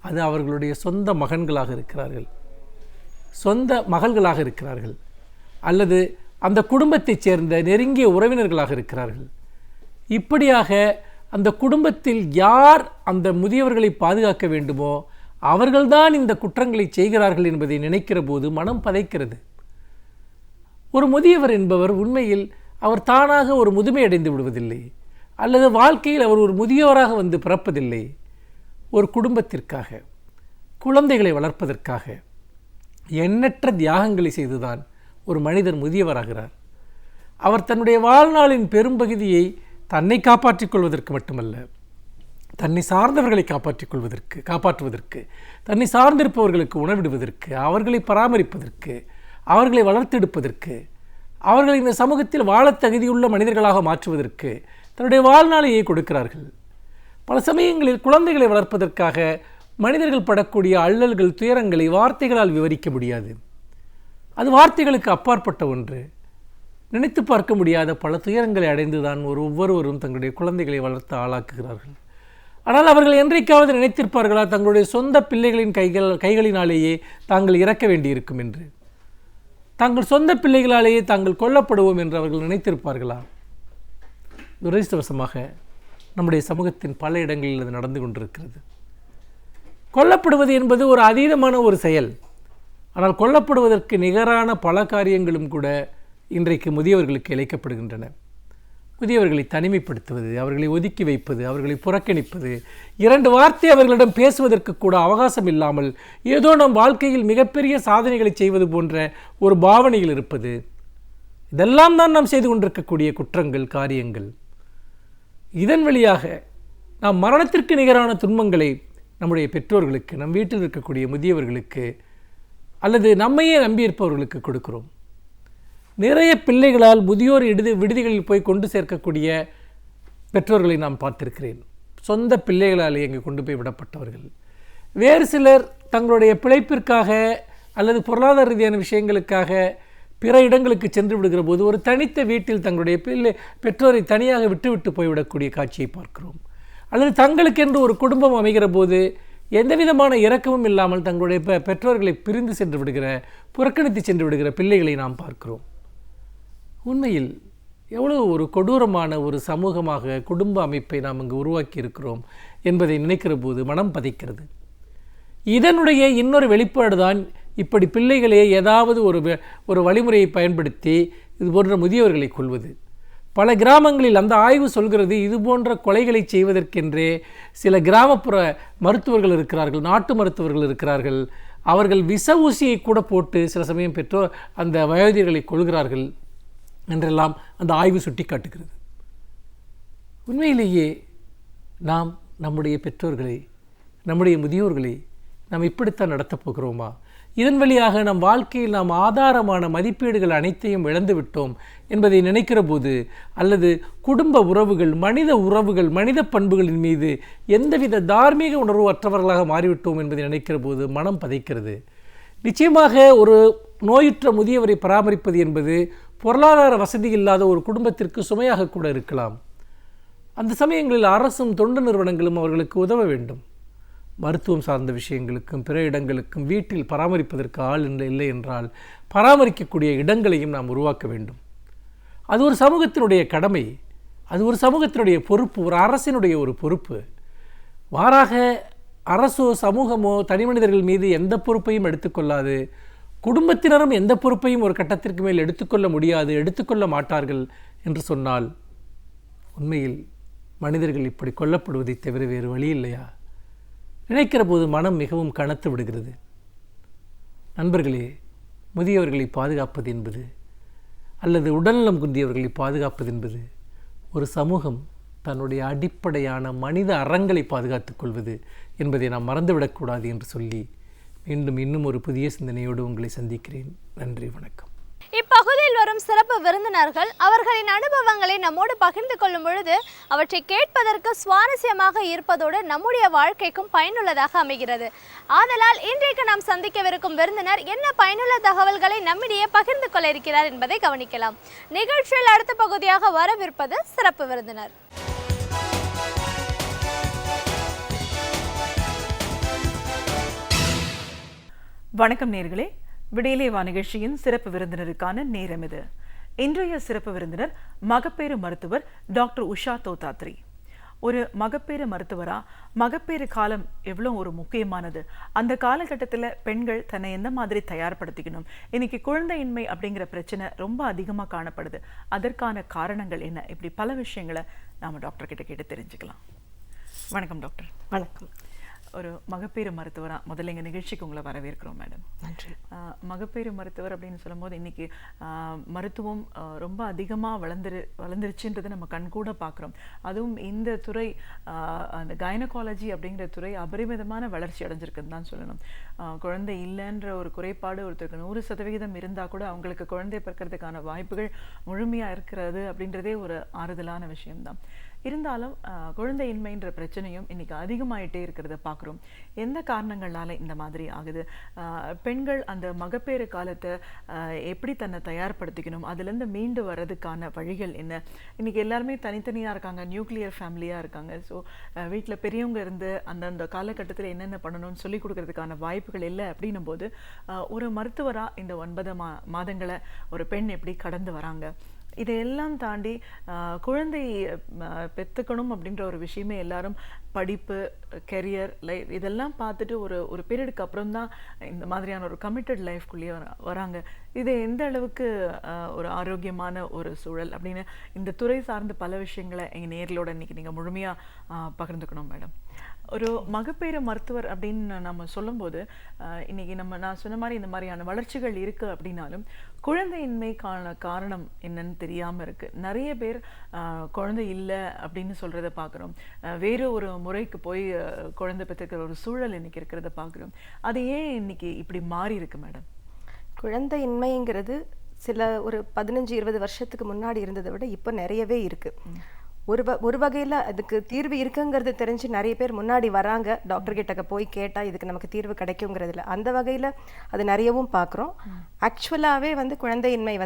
அது அவர்களுடைய சொந்த மகன்களாக இருக்கிறார்கள், சொந்த மகள்களாக இருக்கிறார்கள், அல்லது அந்த குடும்பத்தைச் சேர்ந்த நெருங்கிய உறவினர்களாக இருக்கிறார்கள். இப்படியாக அந்த குடும்பத்தில் யார் அந்த முதியவர்களை பாதுகாக்க வேண்டுமோ அவர்கள்தான் இந்த குற்றங்களை செய்கிறார்கள் என்பதை நினைக்கிற போது மனம் பதைக்கிறது. ஒரு முதியவர் என்பவர் உண்மையில் அவர் தானாக ஒரு முதுமை அடைந்து விடுவதில்லை, அல்லது வாழ்க்கையில் அவர் ஒரு முதியவராக வந்து பிறப்பதில்லை. ஒரு குடும்பத்திற்காக, குழந்தைகளை வளர்ப்பதற்காக எண்ணற்ற தியாகங்களை செய்துதான் ஒரு மனிதர் முதியவராகிறார். அவர் தன்னுடைய வாழ்நாளின் பெரும்பகுதியை தன்னை காப்பாற்றிக் கொள்வதற்கு மட்டுமல்ல, தன்னை சார்ந்தவர்களை காப்பாற்றுவதற்கு, தன்னை சார்ந்திருப்பவர்களுக்கு உணவிடுவதற்கு, அவர்களை பராமரிப்பதற்கு, அவர்களை வளர்த்தெடுப்பதற்கு, அவர்களை இந்த சமூகத்தில் வாழத் தகுதியுள்ள மனிதர்களாக மாற்றுவதற்கு தன்னுடைய வாழ்நாளையே கொடுக்கிறார்கள். பல சமயங்களில் குழந்தைகளை வளர்ப்பதற்காக மனிதர்கள் படக்கூடிய அல்லல்கள், துயரங்களை வார்த்தைகளால் விவரிக்க முடியாது. அது வார்த்தைகளுக்கு அப்பாற்பட்ட ஒன்று. நினைத்து பார்க்க முடியாத பல துயரங்களை அடைந்துதான் ஒவ்வொருவரும் தங்களுடைய குழந்தைகளை வளர்த்து ஆளாக்குகிறார்கள். ஆனால் அவர்கள் என்றைக்காவது நினைத்திருப்பார்களா தங்களுடைய சொந்த பிள்ளைகளின் கைகளினாலேயே தாங்கள் இறக்க வேண்டியிருக்கும் என்று? தங்கள் சொந்த பிள்ளைகளாலேயே தாங்கள் கொல்லப்படுவோம் என்று அவர்கள் நினைத்திருப்பார்களா? துரதிர்ஷ்டவசமாக நம்முடைய சமூகத்தின் பல இடங்களில் அது நடந்து கொண்டிருக்கிறது. கொல்லப்படுவது என்பது ஒரு அதீதமான ஒரு செயல். ஆனால் கொல்லப்படுவதற்கு நிகரான பல காரியங்களும் கூட இன்றைக்கு முதியவர்களுக்கு இழைக்கப்படுகின்றன. முதியவர்களை தனிமைப்படுத்துவது, அவர்களை ஒதுக்கி வைப்பது, அவர்களை புறக்கணிப்பது, 2 வார்த்தை அவர்களிடம் பேசுவதற்கு கூட அவகாசம் இல்லாமல் ஏதோ நம் வாழ்க்கையில் மிகப்பெரிய சாதனைகளை செய்வது போன்ற ஒரு பாவனையில் இருப்பது, இதெல்லாம் தான் நாம் செய்து கொண்டிருக்கக்கூடிய குற்றங்கள், காரியங்கள். இதன் வழியாக நாம் மரணத்திற்கு நிகரான துன்பங்களை நம்முடைய பெற்றோர்களுக்கு, நம் வீட்டில் இருக்கக்கூடிய முதியவர்களுக்கு அல்லது நம்மையே நம்பியிருப்பவர்களுக்கு கொடுக்கிறோம். நிறைய பிள்ளைகளால் முதியோர் விடுதிகளில் போய் கொண்டு சேர்க்கக்கூடிய பெற்றோர்களை நாம் பார்த்திருக்கிறேன். சொந்த பிள்ளைகளால் இங்கே கொண்டு போய் விடப்பட்டவர்கள். வேறு சிலர் தங்களுடைய பிழைப்பிற்காக அல்லது பொருளாதார ரீதியான விஷயங்களுக்காக பிற இடங்களுக்கு சென்று விடுகிற போது ஒரு தனித்த வீட்டில் தங்களுடைய பெற்றோரை தனியாக விட்டுவிட்டு போய்விடக்கூடிய காட்சியை பார்க்கிறோம். அல்லது தங்களுக்கென்று ஒரு குடும்பம் அமைகிற போது எந்த விதமான இரக்கமும் இல்லாமல் தங்களுடைய பெற்றோர்களை பிரிந்து சென்று விடுகிற, புறக்கணித்து சென்று விடுகிற பிள்ளைகளை நாம் பார்க்கிறோம். உண்மையில் எவ்வளோ ஒரு கொடூரமான ஒரு சமூகமாக குடும்ப அமைப்பை நாம் இங்கு உருவாக்கி இருக்கிறோம் என்பதை நினைக்கிற போது மனம் பதைக்கிறது. இதனுடைய இன்னொரு வெளிப்பாடு தான் இப்படி பிள்ளைகளே ஏதாவது ஒரு வழிமுறையை பயன்படுத்தி இது போன்ற முதியவர்களை கொள்வது. பல கிராமங்களில் அந்த ஆய்வு சொல்கிறது, இது போன்ற கொலைகளை செய்வதற்கென்றே சில கிராமப்புற மருத்துவர்கள் இருக்கிறார்கள், நாட்டு மருத்துவர்கள் இருக்கிறார்கள். அவர்கள் விஷ ஊசியை கூட போட்டு சில சமயம் பெற்றோர் அந்த வயோதிகர்களை கொள்கிறார்கள் என்றெல்லாம் அந்த ஆய்வு சுட்டி காட்டுகிறது. உண்மையிலேயே நாம் நம்முடைய பெற்றோர்களை, நம்முடைய முதியோர்களை நாம் இப்படித்தான் நடத்தப் போகிறோமா? இதன் வழியாக நம் வாழ்க்கையில் நாம் ஆதாரமான மதிப்பீடுகள் அனைத்தையும் இழந்து விட்டோம் என்பதை நினைக்கிற போது, அல்லது குடும்ப உறவுகள், மனித பண்புகளின் மீது எந்தவித தார்மீக உணர்வு அற்றவர்களாக மாறிவிட்டோம் என்பதை நினைக்கிற போது மனம் பதைக்கிறது. நிச்சயமாக ஒரு நோயுற்ற முதியவரை பராமரிப்பது என்பது பொருளாதார வசதி இல்லாத ஒரு குடும்பத்திற்கு சுமையாக கூட இருக்கலாம். அந்த சமயங்களில் அரசும் தொண்டு நிறுவனங்களும் அவர்களுக்கு உதவ வேண்டும். மருத்துவம் சார்ந்த விஷயங்களுக்கும் பிற இடங்களுக்கும் வீட்டில் பராமரிப்பதற்கு ஆள் இல்லை என்றால் பராமரிக்கக்கூடிய இடங்களையும் நாம் உருவாக்க வேண்டும். அது ஒரு சமூகத்தினுடைய கடமை, அது ஒரு சமூகத்தினுடைய பொறுப்பு, ஒரு அரசினுடைய ஒரு பொறுப்பு. மாறாக அரசோ சமூகமோ தனி மனிதர்கள் மீது எந்த பொறுப்பையும் எடுத்துக்கொள்ளாது. குடும்பத்தினரும் எந்த பொறுப்பையும் ஒரு கட்டத்திற்கு மேல் எடுத்துக்கொள்ள முடியாது, எடுத்துக்கொள்ள மாட்டார்கள் என்று சொன்னால் உண்மையில் மனிதர்கள் இப்படி கொல்லப்படுவதை தவிர வேறு வழி இல்லையா? நினைக்கிற போது மனம் மிகவும் கனத்து விடுகிறது. நண்பர்களே, முதியவர்களை பாதுகாப்பது என்பது அல்லது உடல்நலம் குன்றியவர்களை பாதுகாப்பது என்பது ஒரு சமூகம் தன்னுடைய அடிப்படையான மனித அறங்களை பாதுகாத்துக் கொள்வது என்பதை நாம் மறந்துவிடக்கூடாது என்று சொல்லி இன்னும் ஒரு புதிய சிந்தனையோடு உங்களை சந்திக்கிறேன். நன்றி, வணக்கம். இப்பகுதியில் வரும் சிறப்பு விருந்தினர்கள் அவர்களின் அனுபவங்களை நம்மோடு பகிர்ந்து கொள்ளும் பொழுது அவற்றை கேட்பதற்கு சுவாரஸ்யமாக இருப்பதோடு நம்முடைய வாழ்க்கைக்கும் பயனுள்ளதாக அமைகிறது. ஆதலால் இன்றைக்கு நாம் சந்திக்கவிருக்கும் விருந்தினர் என்ன பயனுள்ள தகவல்களை நம்மிடையே பகிர்ந்து கொள்ள இருக்கிறார் என்பதை கவனிக்கலாம். நிகழ்ச்சியில் அடுத்த பகுதியாக வரவிருப்பது சிறப்பு விருந்தினர். வணக்கம் நேயர்களே, விடியலே வா நிகழ்ச்சியின் சிறப்பு விருந்தினருக்கான நேரம் இது. இன்றைய சிறப்பு விருந்தினர் மகப்பேறு மருத்துவர் டாக்டர் உஷா தோத்தாத்ரி. ஒரு மகப்பேறு மருத்துவரா மகப்பேறு காலம் எவ்வளோ ஒரு முக்கியமானது, அந்த காலகட்டத்தில் பெண்கள் தன்னை எந்த மாதிரி தயார்படுத்திக்கணும், இன்னைக்கு குழந்தையின்மை அப்படிங்கிற பிரச்சனை ரொம்ப அதிகமாக காணப்படுது, அதற்கான காரணங்கள் என்ன, இப்படி பல விஷயங்களை நாம் டாக்டர் கிட்ட கேட்டு தெரிஞ்சுக்கலாம். வணக்கம் டாக்டர். வணக்கம். ஒரு மகப்பேறு மருத்துவராக முதல்ல எங்கள் நிகழ்ச்சிக்கு உங்களை வரவேற்கிறோம் மேடம். நன்றி. மகப்பேறு மருத்துவர் அப்படின்னு சொல்லும்போது இன்னைக்கு மருத்துவம் ரொம்ப அதிகமாக வளர்ந்துருச்சுன்றதை நம்ம கண்கூட பார்க்குறோம். அதுவும் இந்த துறை, அந்த கைனகாலஜி அப்படிங்கிற துறை அபரிமிதமான வளர்ச்சி அடைஞ்சிருக்குன்னு தான் சொல்லணும். குழந்தை இல்லைன்ற ஒரு குறைபாடு ஒருத்தருக்கு 100% இருந்தால் கூட அவங்களுக்கு குழந்தை பிறக்கிறதுக்கான வாய்ப்புகள் முழுமையாக இருக்கிறது அப்படின்றதே ஒரு ஆறுதலான விஷயம்தான். இருந்தாலும் குழந்தையின்மைன்ற பிரச்சனையும் இன்னைக்கு அதிகமாயிட்டே இருக்கிறத பார்க்குறோம். எந்த காரணங்களால இந்த மாதிரி ஆகுது? பெண்கள் அந்த மகப்பேறு காலத்தை எப்படி தன்னை தயார்படுத்திக்கணும், அதுலேருந்து மீண்டு வர்றதுக்கான வழிகள் என்ன? இன்னைக்கு எல்லாருமே தனித்தனியாக இருக்காங்க, நியூக்ளியர் ஃபேமிலியாக இருக்காங்க. ஸோ வீட்டில் பெரியவங்க இருந்து அந்தந்த காலகட்டத்தில் என்னென்ன பண்ணணும்னு சொல்லி கொடுக்கறதுக்கான வாய்ப்புகள் இல்லை. அப்படின்னும் போது ஒரு மருத்துவராக இந்த 9 மாதங்களை ஒரு பெண் எப்படி கடந்து வராங்க? இதையெல்லாம் தாண்டி குழந்தை பெற்றுக்கணும் அப்படின்ற ஒரு விஷயமே எல்லாரும் படிப்பு, கெரியர், லைஃப் இதெல்லாம் பார்த்துட்டு ஒரு பீரியடுக்கு அப்புறம் தான் இந்த மாதிரியான ஒரு கமிட்டட் லைஃப்குள்ளேயே வராங்க. இது எந்த அளவுக்கு ஒரு ஆரோக்கியமான ஒரு சூழல் அப்படின்னு இந்த துறை சார்ந்த பல விஷயங்களை எங்கள் நேர்களோட இன்னைக்கு நீங்கள் முழுமையாக பகிர்ந்துக்கணும் மேடம். ஒரு மகப்பேறு மருத்துவர் அப்படின்னு நம்ம சொல்லும்போது இன்னைக்கு நான் சொன்ன மாதிரி இந்த மாதிரியான வளர்ச்சிகள் இருக்கு அப்படின்னாலும் குழந்தையின்மைக்கான காரணம் என்னன்னு தெரியாம இருக்கு. நிறைய பேர் குழந்தை இல்லை அப்படின்னு சொல்றத பார்க்குறோம். வேற ஒரு முறைக்கு போய் குழந்தை பெற்றுக்கிற ஒரு சூழல் இன்னைக்கு இருக்கிறத பார்க்குறோம். அது ஏன் இன்னைக்கு இப்படி மாறி இருக்கு மேடம்? குழந்தையின்மைங்கிறது ஒரு 15-20 வருஷத்துக்கு முன்னாடி இருந்ததை விட இப்போ நிறையவே இருக்கு. ஒரு வகையில் அதுக்கு தீர்வு இருக்குங்கிறது தெரிஞ்சு நிறைய பேர் முன்னாடி வராங்க, டாக்டர் கிட்ட போய் கேட்டால் இதுக்கு நமக்கு தீர்வு கிடைக்குங்கிறதுல. அந்த வகையில் அது நிறையவும் பார்க்குறோம். ஆக்சுவலாகவே குழந்தையின்மை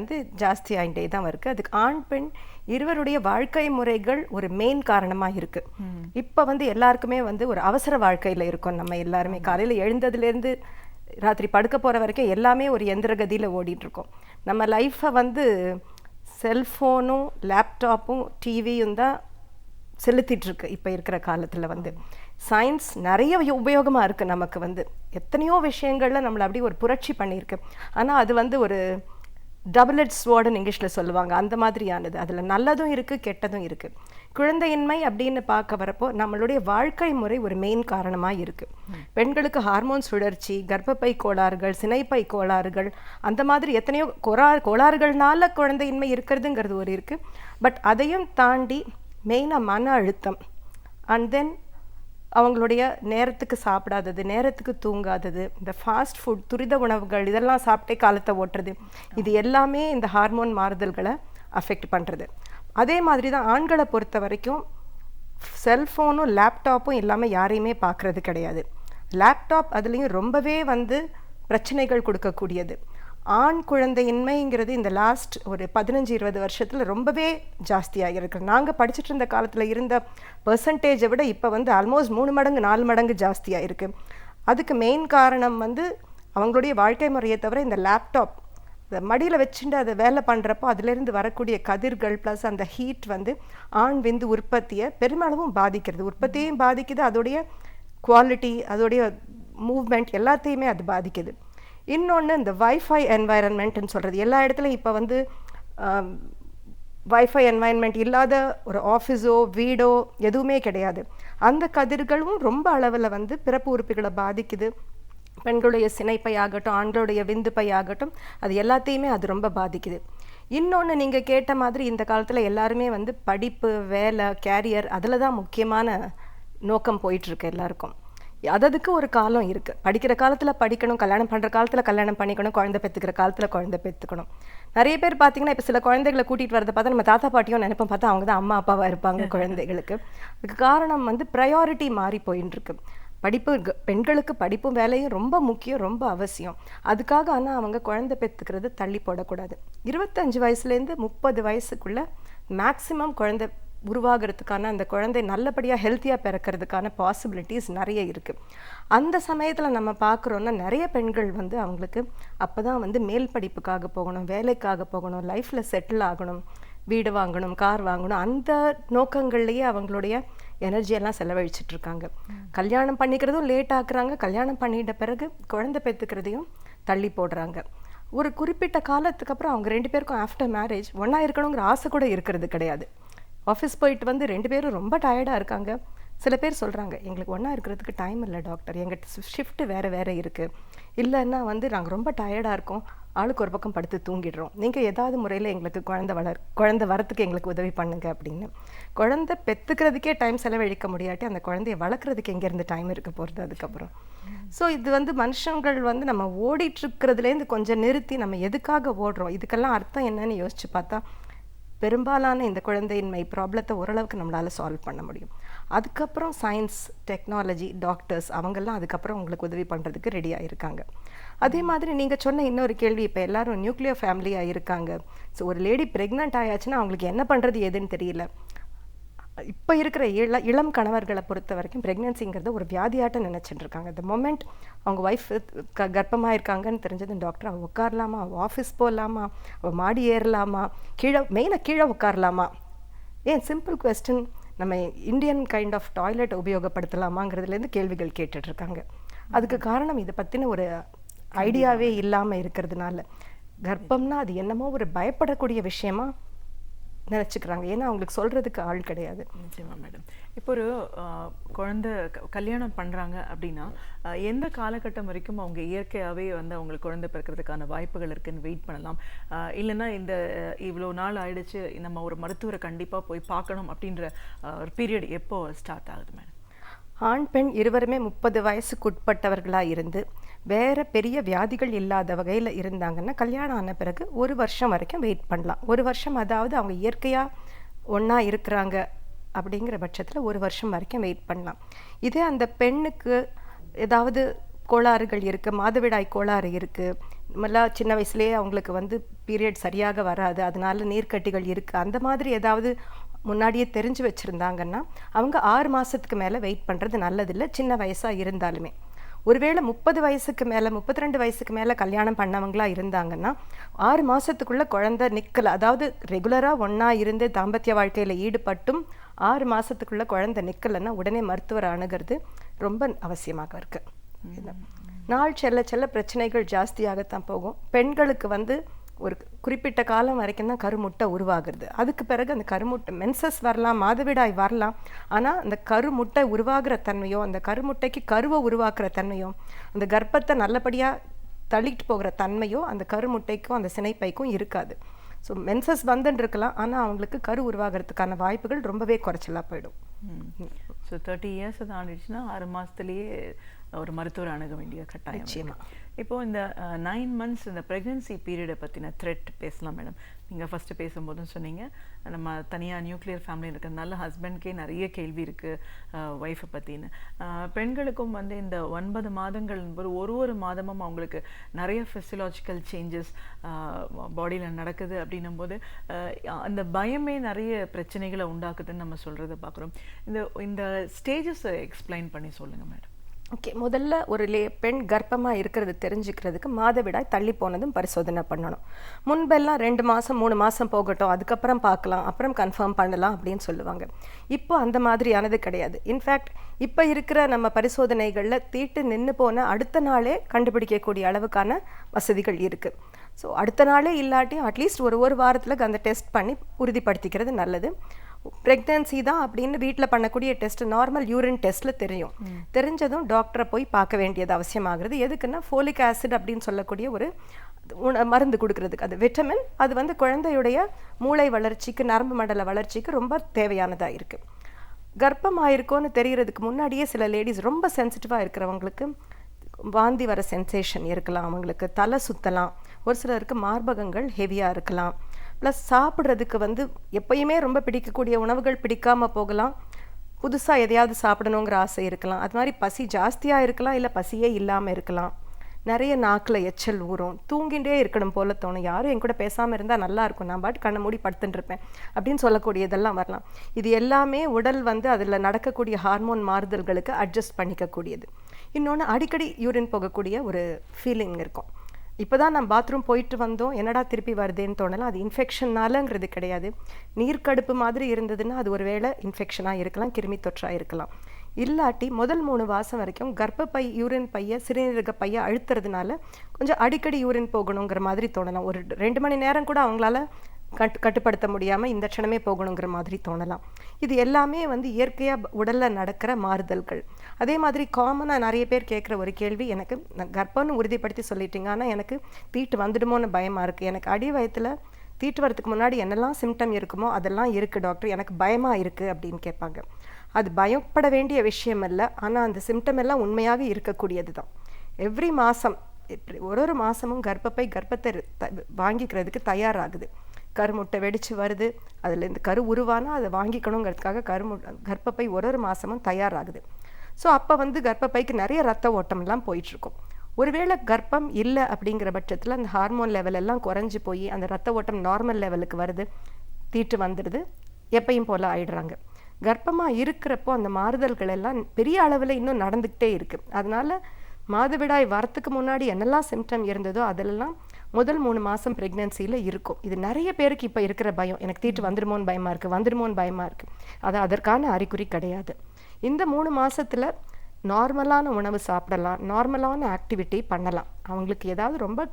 ஜாஸ்தி ஆகிட்டே தான் இருக்குது. அதுக்கு ஆண் பெண் இருவருடைய வாழ்க்கை முறைகள் ஒரு மெயின் காரணமாக இருக்குது. இப்போ எல்லாருக்குமே ஒரு அவசர வாழ்க்கையில் இருக்கோம். நம்ம எல்லாருமே காலையில் எழுந்ததுலேருந்து ராத்திரி படுக்க போகிற வரைக்கும் எல்லாமே ஒரு எந்திரகதியில் ஓடிட்டுருக்கோம். நம்ம லைஃப்பை செல்ஃபோனும் லேப்டாப்பும் டிவியும் தான் செலுத்திட்டுருக்கு. இப்போ இருக்கிற காலத்தில் சயின்ஸ் நிறைய உபயோகமாக இருக்குது. நமக்கு எத்தனையோ விஷயங்களில் நம்மளை அப்படி ஒரு புரட்சி பண்ணியிருக்கு. ஆனால் அது ஒரு டபுள் எட்ஜ் ஸ்வார்டுன்னு இங்கிலீஷில் சொல்லுவாங்க, அந்த மாதிரியானது. அதில் நல்லதும் இருக்குது, கெட்டதும் இருக்குது. குழந்தையின்மை அப்படின்னு பார்க்க வரப்போ நம்மளுடைய வாழ்க்கை முறை ஒரு மெயின் காரணமாக இருக்குது. பெண்களுக்கு ஹார்மோன் சுழற்சி, கர்ப்பப்பை கோளாறுகள், சினைப்பை கோளாறுகள், அந்த மாதிரி எத்தனையோ கோளாறுகள்னால குழந்தையின்மை இருக்கிறதுங்கிறது ஒரு இருக்குது. பட் அதையும் தாண்டி மெயினாக மன அழுத்தம், அண்ட் தென் அவங்களுடைய நேரத்துக்கு சாப்பிடாதது, நேரத்துக்கு தூங்காதது, இந்த ஃபாஸ்ட் ஃபுட், துரித உணவுகள், இதெல்லாம் சாப்பிட்டே காலத்தை ஓட்டுறது, இது எல்லாமே இந்த ஹார்மோன் மாறுதல்களை அஃபெக்ட் பண்ணுறது. அதே மாதிரி தான் ஆண்களை பொறுத்த வரைக்கும் செல்ஃபோனும் லேப்டாப்பும் இல்லாமல் யாரையுமே பார்க்குறது கிடையாது. லேப்டாப் அதுலேயும் ரொம்பவே பிரச்சனைகள் கொடுக்கக்கூடியது. ஆண் குழந்தையின்மைங்கிறது இந்த லாஸ்ட் ஒரு 15-20 வருஷத்தில் ரொம்பவே ஜாஸ்தியாக இருக்குது. நாங்கள் படிச்சுட்டு இருந்த காலத்தில் இருந்த பெர்சன்டேஜை விட இப்போ ஆல்மோஸ்ட் 3 மடங்கு 4 மடங்கு ஜாஸ்தியாக இருக்குது. அதுக்கு மெயின் காரணம் அவங்களுடைய வாழ்க்கை முறையை தவிர இந்த லேப்டாப் இந்த மடியில் வச்சுட்டு அதை வேலை பண்ணுறப்போ அதுலேருந்து வரக்கூடிய கதிர்கள் ப்ளஸ் அந்த ஹீட் ஆண் விந்து உற்பத்தியை பெருமளவும் பாதிக்கிறது. உற்பத்தியையும் பாதிக்குது, அதோடைய குவாலிட்டி, அதோடைய மூவ்மெண்ட் எல்லாத்தையுமே அது பாதிக்குது. இன்னொன்று இந்த வைஃபை என்வாயரன்மெண்ட்னு சொல்கிறது. எல்லா இடத்துலையும் இப்போ வைஃபை என்வாயன்மெண்ட் இல்லாத ஒரு ஆஃபீஸோ வீடோ எதுவுமே கிடையாது. அந்த கதிர்களும் ரொம்ப அளவில் பிறப்பு உறுப்புகளை பாதிக்குது. பெண்களுடைய சினைப்பை ஆகட்டும், ஆண்களுடைய விந்துப்பை ஆகட்டும், அது எல்லாத்தையுமே அது ரொம்ப பாதிக்குது. இன்னொன்று நீங்கள் கேட்ட மாதிரி இந்த காலத்தில் எல்லாருமே படிப்பு, வேலை, கேரியர் அதில் தான் முக்கியமான நோக்கம் போயிட்டுருக்கு எல்லாருக்கும். அதுக்கு ஒரு காலம் இருக்குது. படிக்கிற காலத்தில் படிக்கணும், கல்யாணம் பண்ணுற காலத்தில் கல்யாணம் பண்ணிக்கணும், குழந்தை பெற்றுக்கிற காலத்தில் குழந்தை பெற்றுக்கணும். நிறைய பேர் பார்த்தீங்கன்னா இப்போ சில குழந்தைகளை கூட்டிகிட்டு வரதை பார்த்தா நம்ம தாத்தா பாட்டியும் நினைப்போம், பார்த்தா அவங்க தான் அம்மா அப்பாவாக இருப்பாங்க குழந்தைகளுக்கு. அதுக்கு காரணம் ப்ரையாரிட்டி மாறி போயின்னு இருக்கு. படிப்பு, பெண்களுக்கு படிப்பும் வேலையும் ரொம்ப முக்கியம், ரொம்ப அவசியம். அதுக்காக ஆனால் அவங்க குழந்தை பெற்றுக்கிறது தள்ளி போடக்கூடாது. 25 வயசுலேருந்து 30 வயசுக்குள்ளே மேக்ஸிமம் குழந்தை உருவாகிறதுக்கான, அந்த குழந்தை நல்லபடியாக ஹெல்த்தியாக பிறக்கிறதுக்கான பாசிபிலிட்டிஸ் நிறைய இருக்குது. அந்த சமயத்தில் நம்ம பார்க்குறோன்னா நிறைய பெண்கள் அவங்களுக்கு அப்போ தான் மேல் படிப்புக்காக போகணும், வேலைக்காக போகணும், லைஃப்பில் செட்டில் ஆகணும், வீடு வாங்கணும், கார் வாங்கணும், அந்த நோக்கங்கள்லேயே அவங்களுடைய எனர்ஜியெல்லாம் செலவழிச்சிட்ருக்காங்க. கல்யாணம் பண்ணிக்கிறதும் லேட் ஆக்குறாங்க, கல்யாணம் பண்ணிட்ட பிறகு குழந்தை பெற்றுக்கிறதையும் தள்ளி போடுறாங்க. ஒரு குறிப்பிட்ட காலத்துக்கு அப்புறம் அவங்க 2 பேருக்கும் ஆஃப்டர் மேரேஜ் ஒன்றா இருக்கணுங்கிற ஆசை கூட இருக்கிறது கிடையாது. ஆஃபீஸ் போயிட்டு 2 பேரும் ரொம்ப டயர்டாக இருக்காங்க. சில பேர் சொல்கிறாங்க, எங்களுக்கு ஒன்றா இருக்கிறதுக்கு டைம் இல்லை டாக்டர், எங்கள் ஷிஃப்ட்டு வேறு இருக்குது, இல்லைன்னா நாங்கள் ரொம்ப டயர்டாக இருக்கோம், ஆளுக்கு ஒரு பக்கம் படுத்து தூங்கிடுறோம், நீங்கள் ஏதாவது முறையில் எங்களுக்கு குழந்தை வரத்துக்கு எங்களுக்கு உதவி பண்ணுங்க அப்படின்னு. குழந்தை பெற்றுக்கிறதுக்கே டைம் செலவழிக்க முடியாட்டி அந்த குழந்தைய வளர்க்குறதுக்கு எங்கேருந்து டைம் இருக்க போகிறது அதுக்கப்புறம்? ஸோ இது மனுஷங்கள் நம்ம ஓடிட்டுருக்கிறதுலேருந்து கொஞ்சம் நிறுத்தி நம்ம எதுக்காக ஓடுறோம், இதுக்கெல்லாம் அர்த்தம் என்னன்னு யோசிச்சு பார்த்தா பெரும்பாலான இந்த குழந்தையின்மை ப்ராப்ளத்தை ஓரளவுக்கு நம்மளால் சால்வ் பண்ண முடியும். அதுக்கப்புறம் சயின்ஸ், டெக்னாலஜி, டாக்டர்ஸ் அவங்கெல்லாம் அதுக்கப்புறம் உங்களுக்கு உதவி பண்ணுறதுக்கு ரெடியாக இருக்காங்க. அதே மாதிரி நீங்கள் சொன்ன இன்னொரு கேள்வி, இப்போ எல்லாரும் நியூக்ளியர் ஃபேமிலியாக இருக்காங்க. ஸோ ஒரு லேடி ப்ரெக்னென்ட் ஆயாச்சுன்னா அவங்களுக்கு என்ன பண்ணுறது எதுன்னு தெரியல. இப்போ இருக்கிற இளம் கணவர்களை பொறுத்த வரைக்கும் ப்ரெக்னென்சிங்கிறத ஒரு வியாதியாட்டம் நினச்சிட்டு இருக்காங்க. இந்த மொமெண்ட் அவங்க ஒய்ஃப் கர்ப்பமாக இருக்காங்கன்னு தெரிஞ்சது, டாக்டர் அவள் உட்காரலாமா, அவள் ஆஃபீஸ் போகலாமா, அவள் மாடி ஏறலாமா, மெயினாக கீழே உட்காரலாமா, ஏன் சிம்பிள் கொஸ்டின், நம்ம இந்தியன் கைண்ட் ஆஃப் டாய்லெட் உபயோகப்படுத்தலாமாங்கிறதுலேருந்து கேள்விகள் கேட்டுட்ருக்காங்க. அதுக்கு காரணம் இதை பற்றின ஒரு ஐடியாவே இல்லாமல் இருக்கிறதுனால. கர்ப்பம்னா அது என்னமோ ஒரு பயப்படக்கூடிய விஷயமா நினச்சிக்கிறாங்க. ஏன்னா அவங்களுக்கு சொல்கிறதுக்கு ஆள் கிடையாது. நிச்சயமா மேடம். இப்போ ஒரு குழந்தை கல்யாணம் பண்ணுறாங்க அப்படின்னா எந்த காலகட்டம் வரைக்கும் அவங்க இயற்கையாகவே வந்து அவங்களுக்கு குழந்தை பிறக்கிறதுக்கான வாய்ப்புகள் இருக்குன்னு வெயிட் பண்ணலாம்? இல்லைன்னா இந்த இவ்வளோ நாள் ஆயிடுச்சு, நம்ம ஒரு மருத்துவரை கண்டிப்பாக போய் பார்க்கணும் அப்படின்ற ஒரு பீரியட் எப்போ ஸ்டார்ட் ஆகுது மேடம்? ஆண் பெண் இருவருமே 30 வயசுக்கு உட்பட்டவர்களாக இருந்து வேறு பெரிய வியாதிகள் இல்லாத வகையில் இருந்தாங்கன்னா கல்யாணம் ஆன பிறகு 1 வருஷம் வரைக்கும் வெயிட் பண்ணலாம். 1 வருஷம், அதாவது அவங்க இயற்கையாக ஒன்றா இருக்கிறாங்க அப்படிங்கிற பட்சத்தில் 1 வருஷம் வரைக்கும் வெயிட் பண்ணலாம். இதே அந்த பெண்ணுக்கு ஏதாவது கோளாறுகள் இருக்குது, மாதவிடாய் கோளாறு இருக்குது, நம்மளாம் சின்ன வயசுலேயே அவங்களுக்கு வந்து பீரியட் சரியாக வராது, அதனால நீர்க்கட்டிகள் இருக்குது, அந்த மாதிரி ஏதாவது முன்னாடியே தெரிஞ்சு வச்சுருந்தாங்கன்னா அவங்க 6 மாதத்துக்கு மேலே வெயிட் பண்ணுறது நல்லதில்லை, சின்ன வயசாக இருந்தாலுமே. ஒருவேளை 30 வயசுக்கு மேலே 32 வயசுக்கு மேலே கல்யாணம் பண்ணவங்களா இருந்தாங்கன்னா 6 மாதத்துக்குள்ளே குழந்தை நிற்கலை, அதாவது ரெகுலராக ஒன்றா இருந்து தாம்பத்திய வாழ்க்கையில் ஈடுபட்டும் 6 மாதத்துக்குள்ளே குழந்தை நிற்கலைன்னா உடனே மருத்துவரை அணுகிறது ரொம்ப அவசியமாக இருக்குது. நாள் செல்ல செல்ல பிரச்சனைகள் ஜாஸ்தியாகத்தான் போகும். பெண்களுக்கு வந்து ஒரு குறிப்பிட்ட காலம் வரைக்கும் தான் கருமுட்டை உருவாகிறது. அதுக்கு பிறகு அந்த கருமுட்டை மென்சஸ் வரலாம், மாதவிடாய் வரலாம், ஆனால் அந்த கருமுட்டை உருவாகிற தன்மையோ, அந்த கருமுட்டைக்கு கருவை உருவாக்குற தன்மையோ, அந்த கர்ப்பத்தை நல்லபடியாக தள்ளிட்டு போகிற தன்மையோ அந்த கருமுட்டைக்கும் அந்த சினைப்பைக்கும் இருக்காது. ஸோ மென்சஸ் வந்துன்னு இருக்கலாம், ஆனால் அவங்களுக்கு கரு உருவாகிறதுக்கான வாய்ப்புகள் ரொம்பவே குறைச்சலாக போயிடும். ஸோ 30 இயர்ஸ் தாண்டிடுச்சுன்னா 6 மாதத்துலேயே ஒரு மருத்துவர் அணுக வேண்டிய கட்டாயம். நிச்சயமா. இப்போது இந்த 9 மந்த்ஸ் இந்த ப்ரெக்னென்சி பீரியடை பற்றின த்ரெட் பேசலாம் மேடம். நீங்கள் ஃபஸ்ட்டு பேசும்போதும் சொன்னீங்க நம்ம தனியாக நியூக்ளியர் ஃபேமிலி இருக்கிறதுனால ஹஸ்பண்ட்கே நிறைய கேள்வி இருக்குது ஒய்ஃபை பற்றின்னு. பெண்களுக்கும் வந்து இந்த 9 மாதங்கள் ஒரு மாதமும் அவங்களுக்கு நிறைய ஃபிசியலாஜிக்கல் சேஞ்சஸ் பாடியில் நடக்குது அப்படின்னும்போது அந்த பயமே நிறைய பிரச்சனைகளை உண்டாக்குதுன்னு நம்ம சொல்கிறத பார்க்குறோம். இந்த ஸ்டேஜஸை எக்ஸ்பிளைன் பண்ணி சொல்லுங்கள் மேடம். ஓகே, முதல்ல ஒரு பெண் கர்ப்பமாக இருக்கிறது தெரிஞ்சுக்கிறதுக்கு மாதவிடாய் தள்ளி போனதும் பரிசோதனை பண்ணணும். முன்பெல்லாம் 2 மாதம் 3 மாதம் போகட்டும், அதுக்கப்புறம் பார்க்கலாம், அப்புறம் கன்ஃபார்ம் பண்ணலாம் அப்படின்னு சொல்லுவாங்க. இப்போ அந்த மாதிரியானது கிடையாது. இன்ஃபேக்ட் இப்போ இருக்கிற நம்ம பரிசோதனைகளில் தீட்டு நின்று போன அடுத்த நாளே கண்டுபிடிக்கக்கூடிய அளவுக்கான வசதிகள் இருக்குது. ஸோ அடுத்த நாளே இல்லாட்டி அட்லீஸ்ட் ஒரு வாரத்தில் அந்த டெஸ்ட் பண்ணி உறுதிப்படுத்திக்கிறது நல்லது. ப்ரெக்னன்சி தான் அப்படின்னு வீட்டில் பண்ணக்கூடிய டெஸ்ட் நார்மல் யூரின் டெஸ்ட்டில் தெரியும். தெரிஞ்சதும் டாக்டரை போய் பார்க்க வேண்டியது அவசியமாகிறது. எதுக்குன்னா ஃபோலிக் ஆசிட் அப்படின்னு சொல்லக்கூடிய ஒரு மருந்து கொடுக்கறதுக்கு, அது விட்டமின், அது வந்து குழந்தையுடைய மூளை வளர்ச்சிக்கு, நரம்பு மண்டல வளர்ச்சிக்கு ரொம்ப தேவையானதாக இருக்குது. கர்ப்பமாயிருக்கோன்னு தெரியறதுக்கு முன்னாடியே சில லேடிஸ் ரொம்ப சென்சிட்டிவாக இருக்கிறவங்களுக்கு வாந்தி வர சென்சேஷன் இருக்கலாம், அவங்களுக்கு தலை சுற்றலாம், ஒரு சிலருக்கு மார்பகங்கள் ஹெவியாக இருக்கலாம், ப்ளஸ் சாப்பிட்றதுக்கு வந்து எப்பயுமே ரொம்ப பிடிக்கக்கூடிய உணவுகள் பிடிக்காமல் போகலாம், புதுசாக எதையாவது சாப்பிடணுங்கிற ஆசை இருக்கலாம், அது மாதிரி பசி ஜாஸ்தியாக இருக்கலாம், இல்லை பசியே இல்லாமல் இருக்கலாம், நிறைய நாக்கில் எச்சல் ஊறும், தூங்கிட்டே இருக்கணும் போல தோணும், யாரும் என் கூட பேசாமல் இருந்தால் நல்லாயிருக்கும், நான் பாட்டு கண்ணை மூடி படுத்துட்டுருப்பேன் அப்படின்னு சொல்லக்கூடியதெல்லாம் வரலாம். இது எல்லாமே உடல் வந்து அதில் நடக்கக்கூடிய ஹார்மோன் மாறுதல்களுக்கு அட்ஜஸ்ட் பண்ணிக்கக்கூடியது. இன்னொன்று, அடிக்கடி யூரின் போகக்கூடிய ஒரு ஃபீலிங் இருக்கும். இப்போ தான் நம்ம பாத்ரூம் போயிட்டு வந்தோம், என்னடா திருப்பி வருதேன்னு தோணலாம். அது இன்ஃபெக்ஷன்னாலங்கிறது கிடையாது. நீர்க்கடுப்பு மாதிரி இருந்ததுன்னா அது ஒரு வேளை இன்ஃபெக்ஷனாக இருக்கலாம், கிருமி தொற்றாக இருக்கலாம். இல்லாட்டி முதல் 3 மாதம் வரைக்கும் கர்ப்பப்பை யூரின் பையை சிறுநீரக பையை அழுத்துறதுனால கொஞ்சம் அடிக்கடி யூரின் போகணுங்கிற மாதிரி தோணலாம். ஒரு 2 மணி நேரம் கூட அவங்களால கட்டுப்படுத்த முடியாமல் இந்த க்ஷணமே போகணுங்கிற மாதிரி தோணலாம். இது எல்லாமே வந்து இயற்கையாக உடலில் நடக்கிற மாறுதல்கள். அதே மாதிரி காமனாக நிறைய பேர் கேட்குற ஒரு கேள்வி, எனக்கு கர்ப்பம்னு உறுதிப்படுத்தி சொல்லிட்டீங்க, ஆனால் எனக்கு தீட்டு வந்துடுமோன்னு பயமாக இருக்குது, எனக்கு அடி வயத்தில் தீட்டு வரதுக்கு முன்னாடி என்னெல்லாம் சிம்டம் இருக்குமோ அதெல்லாம் இருக்குது டாக்டர், எனக்கு பயமாக இருக்குது அப்படின்னு கேட்பாங்க. அது பயப்பட வேண்டிய விஷயம் இல்லை, ஆனால் அந்த சிம்டம் எல்லாம் உண்மையாக இருக்கக்கூடியது தான். எவ்ரி மாதம் ஒரு மாதமும் கர்ப்பத்தை வாங்கிக்கிறதுக்கு தயாராகுது. கருமுட்டை வெடித்து வருது, அதில் இந்த கரு உருவானா அதை வாங்கிக்கணுங்கிறதுக்காக கர்ப்பப்பை ஒரு மாதமும் தயாராகுது. ஸோ அப்போ வந்து கர்ப்பப்பைக்கு நிறைய ரத்த ஓட்டம்லாம் போயிட்டுருக்கும். ஒருவேளை கர்ப்பம் இல்லை அப்படிங்கிற பட்சத்தில் அந்த ஹார்மோன் லெவல் எல்லாம் குறைஞ்சி போய் அந்த ரத்த ஓட்டம் நார்மல் லெவலுக்கு வருது, தீட்டு வந்துடுது, எப்பயும் போல் ஆயிடுறாங்க. கர்ப்பமாக இருக்கிறப்போ அந்த மாறுதல்கள் எல்லாம் பெரிய அளவில் இன்னும் நடந்துக்கிட்டே இருக்குது. அதனால் மாதவிடாய் வரத்துக்கு முன்னாடி என்னெல்லாம் சிம்டம் இருந்ததோ அதெல்லாம் முதல் 3 மாதம் ப்ரெக்னென்சியில் இருக்கும். இது நிறைய பேருக்கு இப்போ இருக்கிற பயம், எனக்கு தீட்டு வந்துடுமோன்னு பயமாக இருக்குது. அது அதற்கான அறிகுறி கிடையாது. இந்த 3 மாதத்தில் நார்மலான உணவு சாப்பிடலாம், நார்மலான ஆக்டிவிட்டி பண்ணலாம். அவங்களுக்கு ஏதாவது ரொம்ப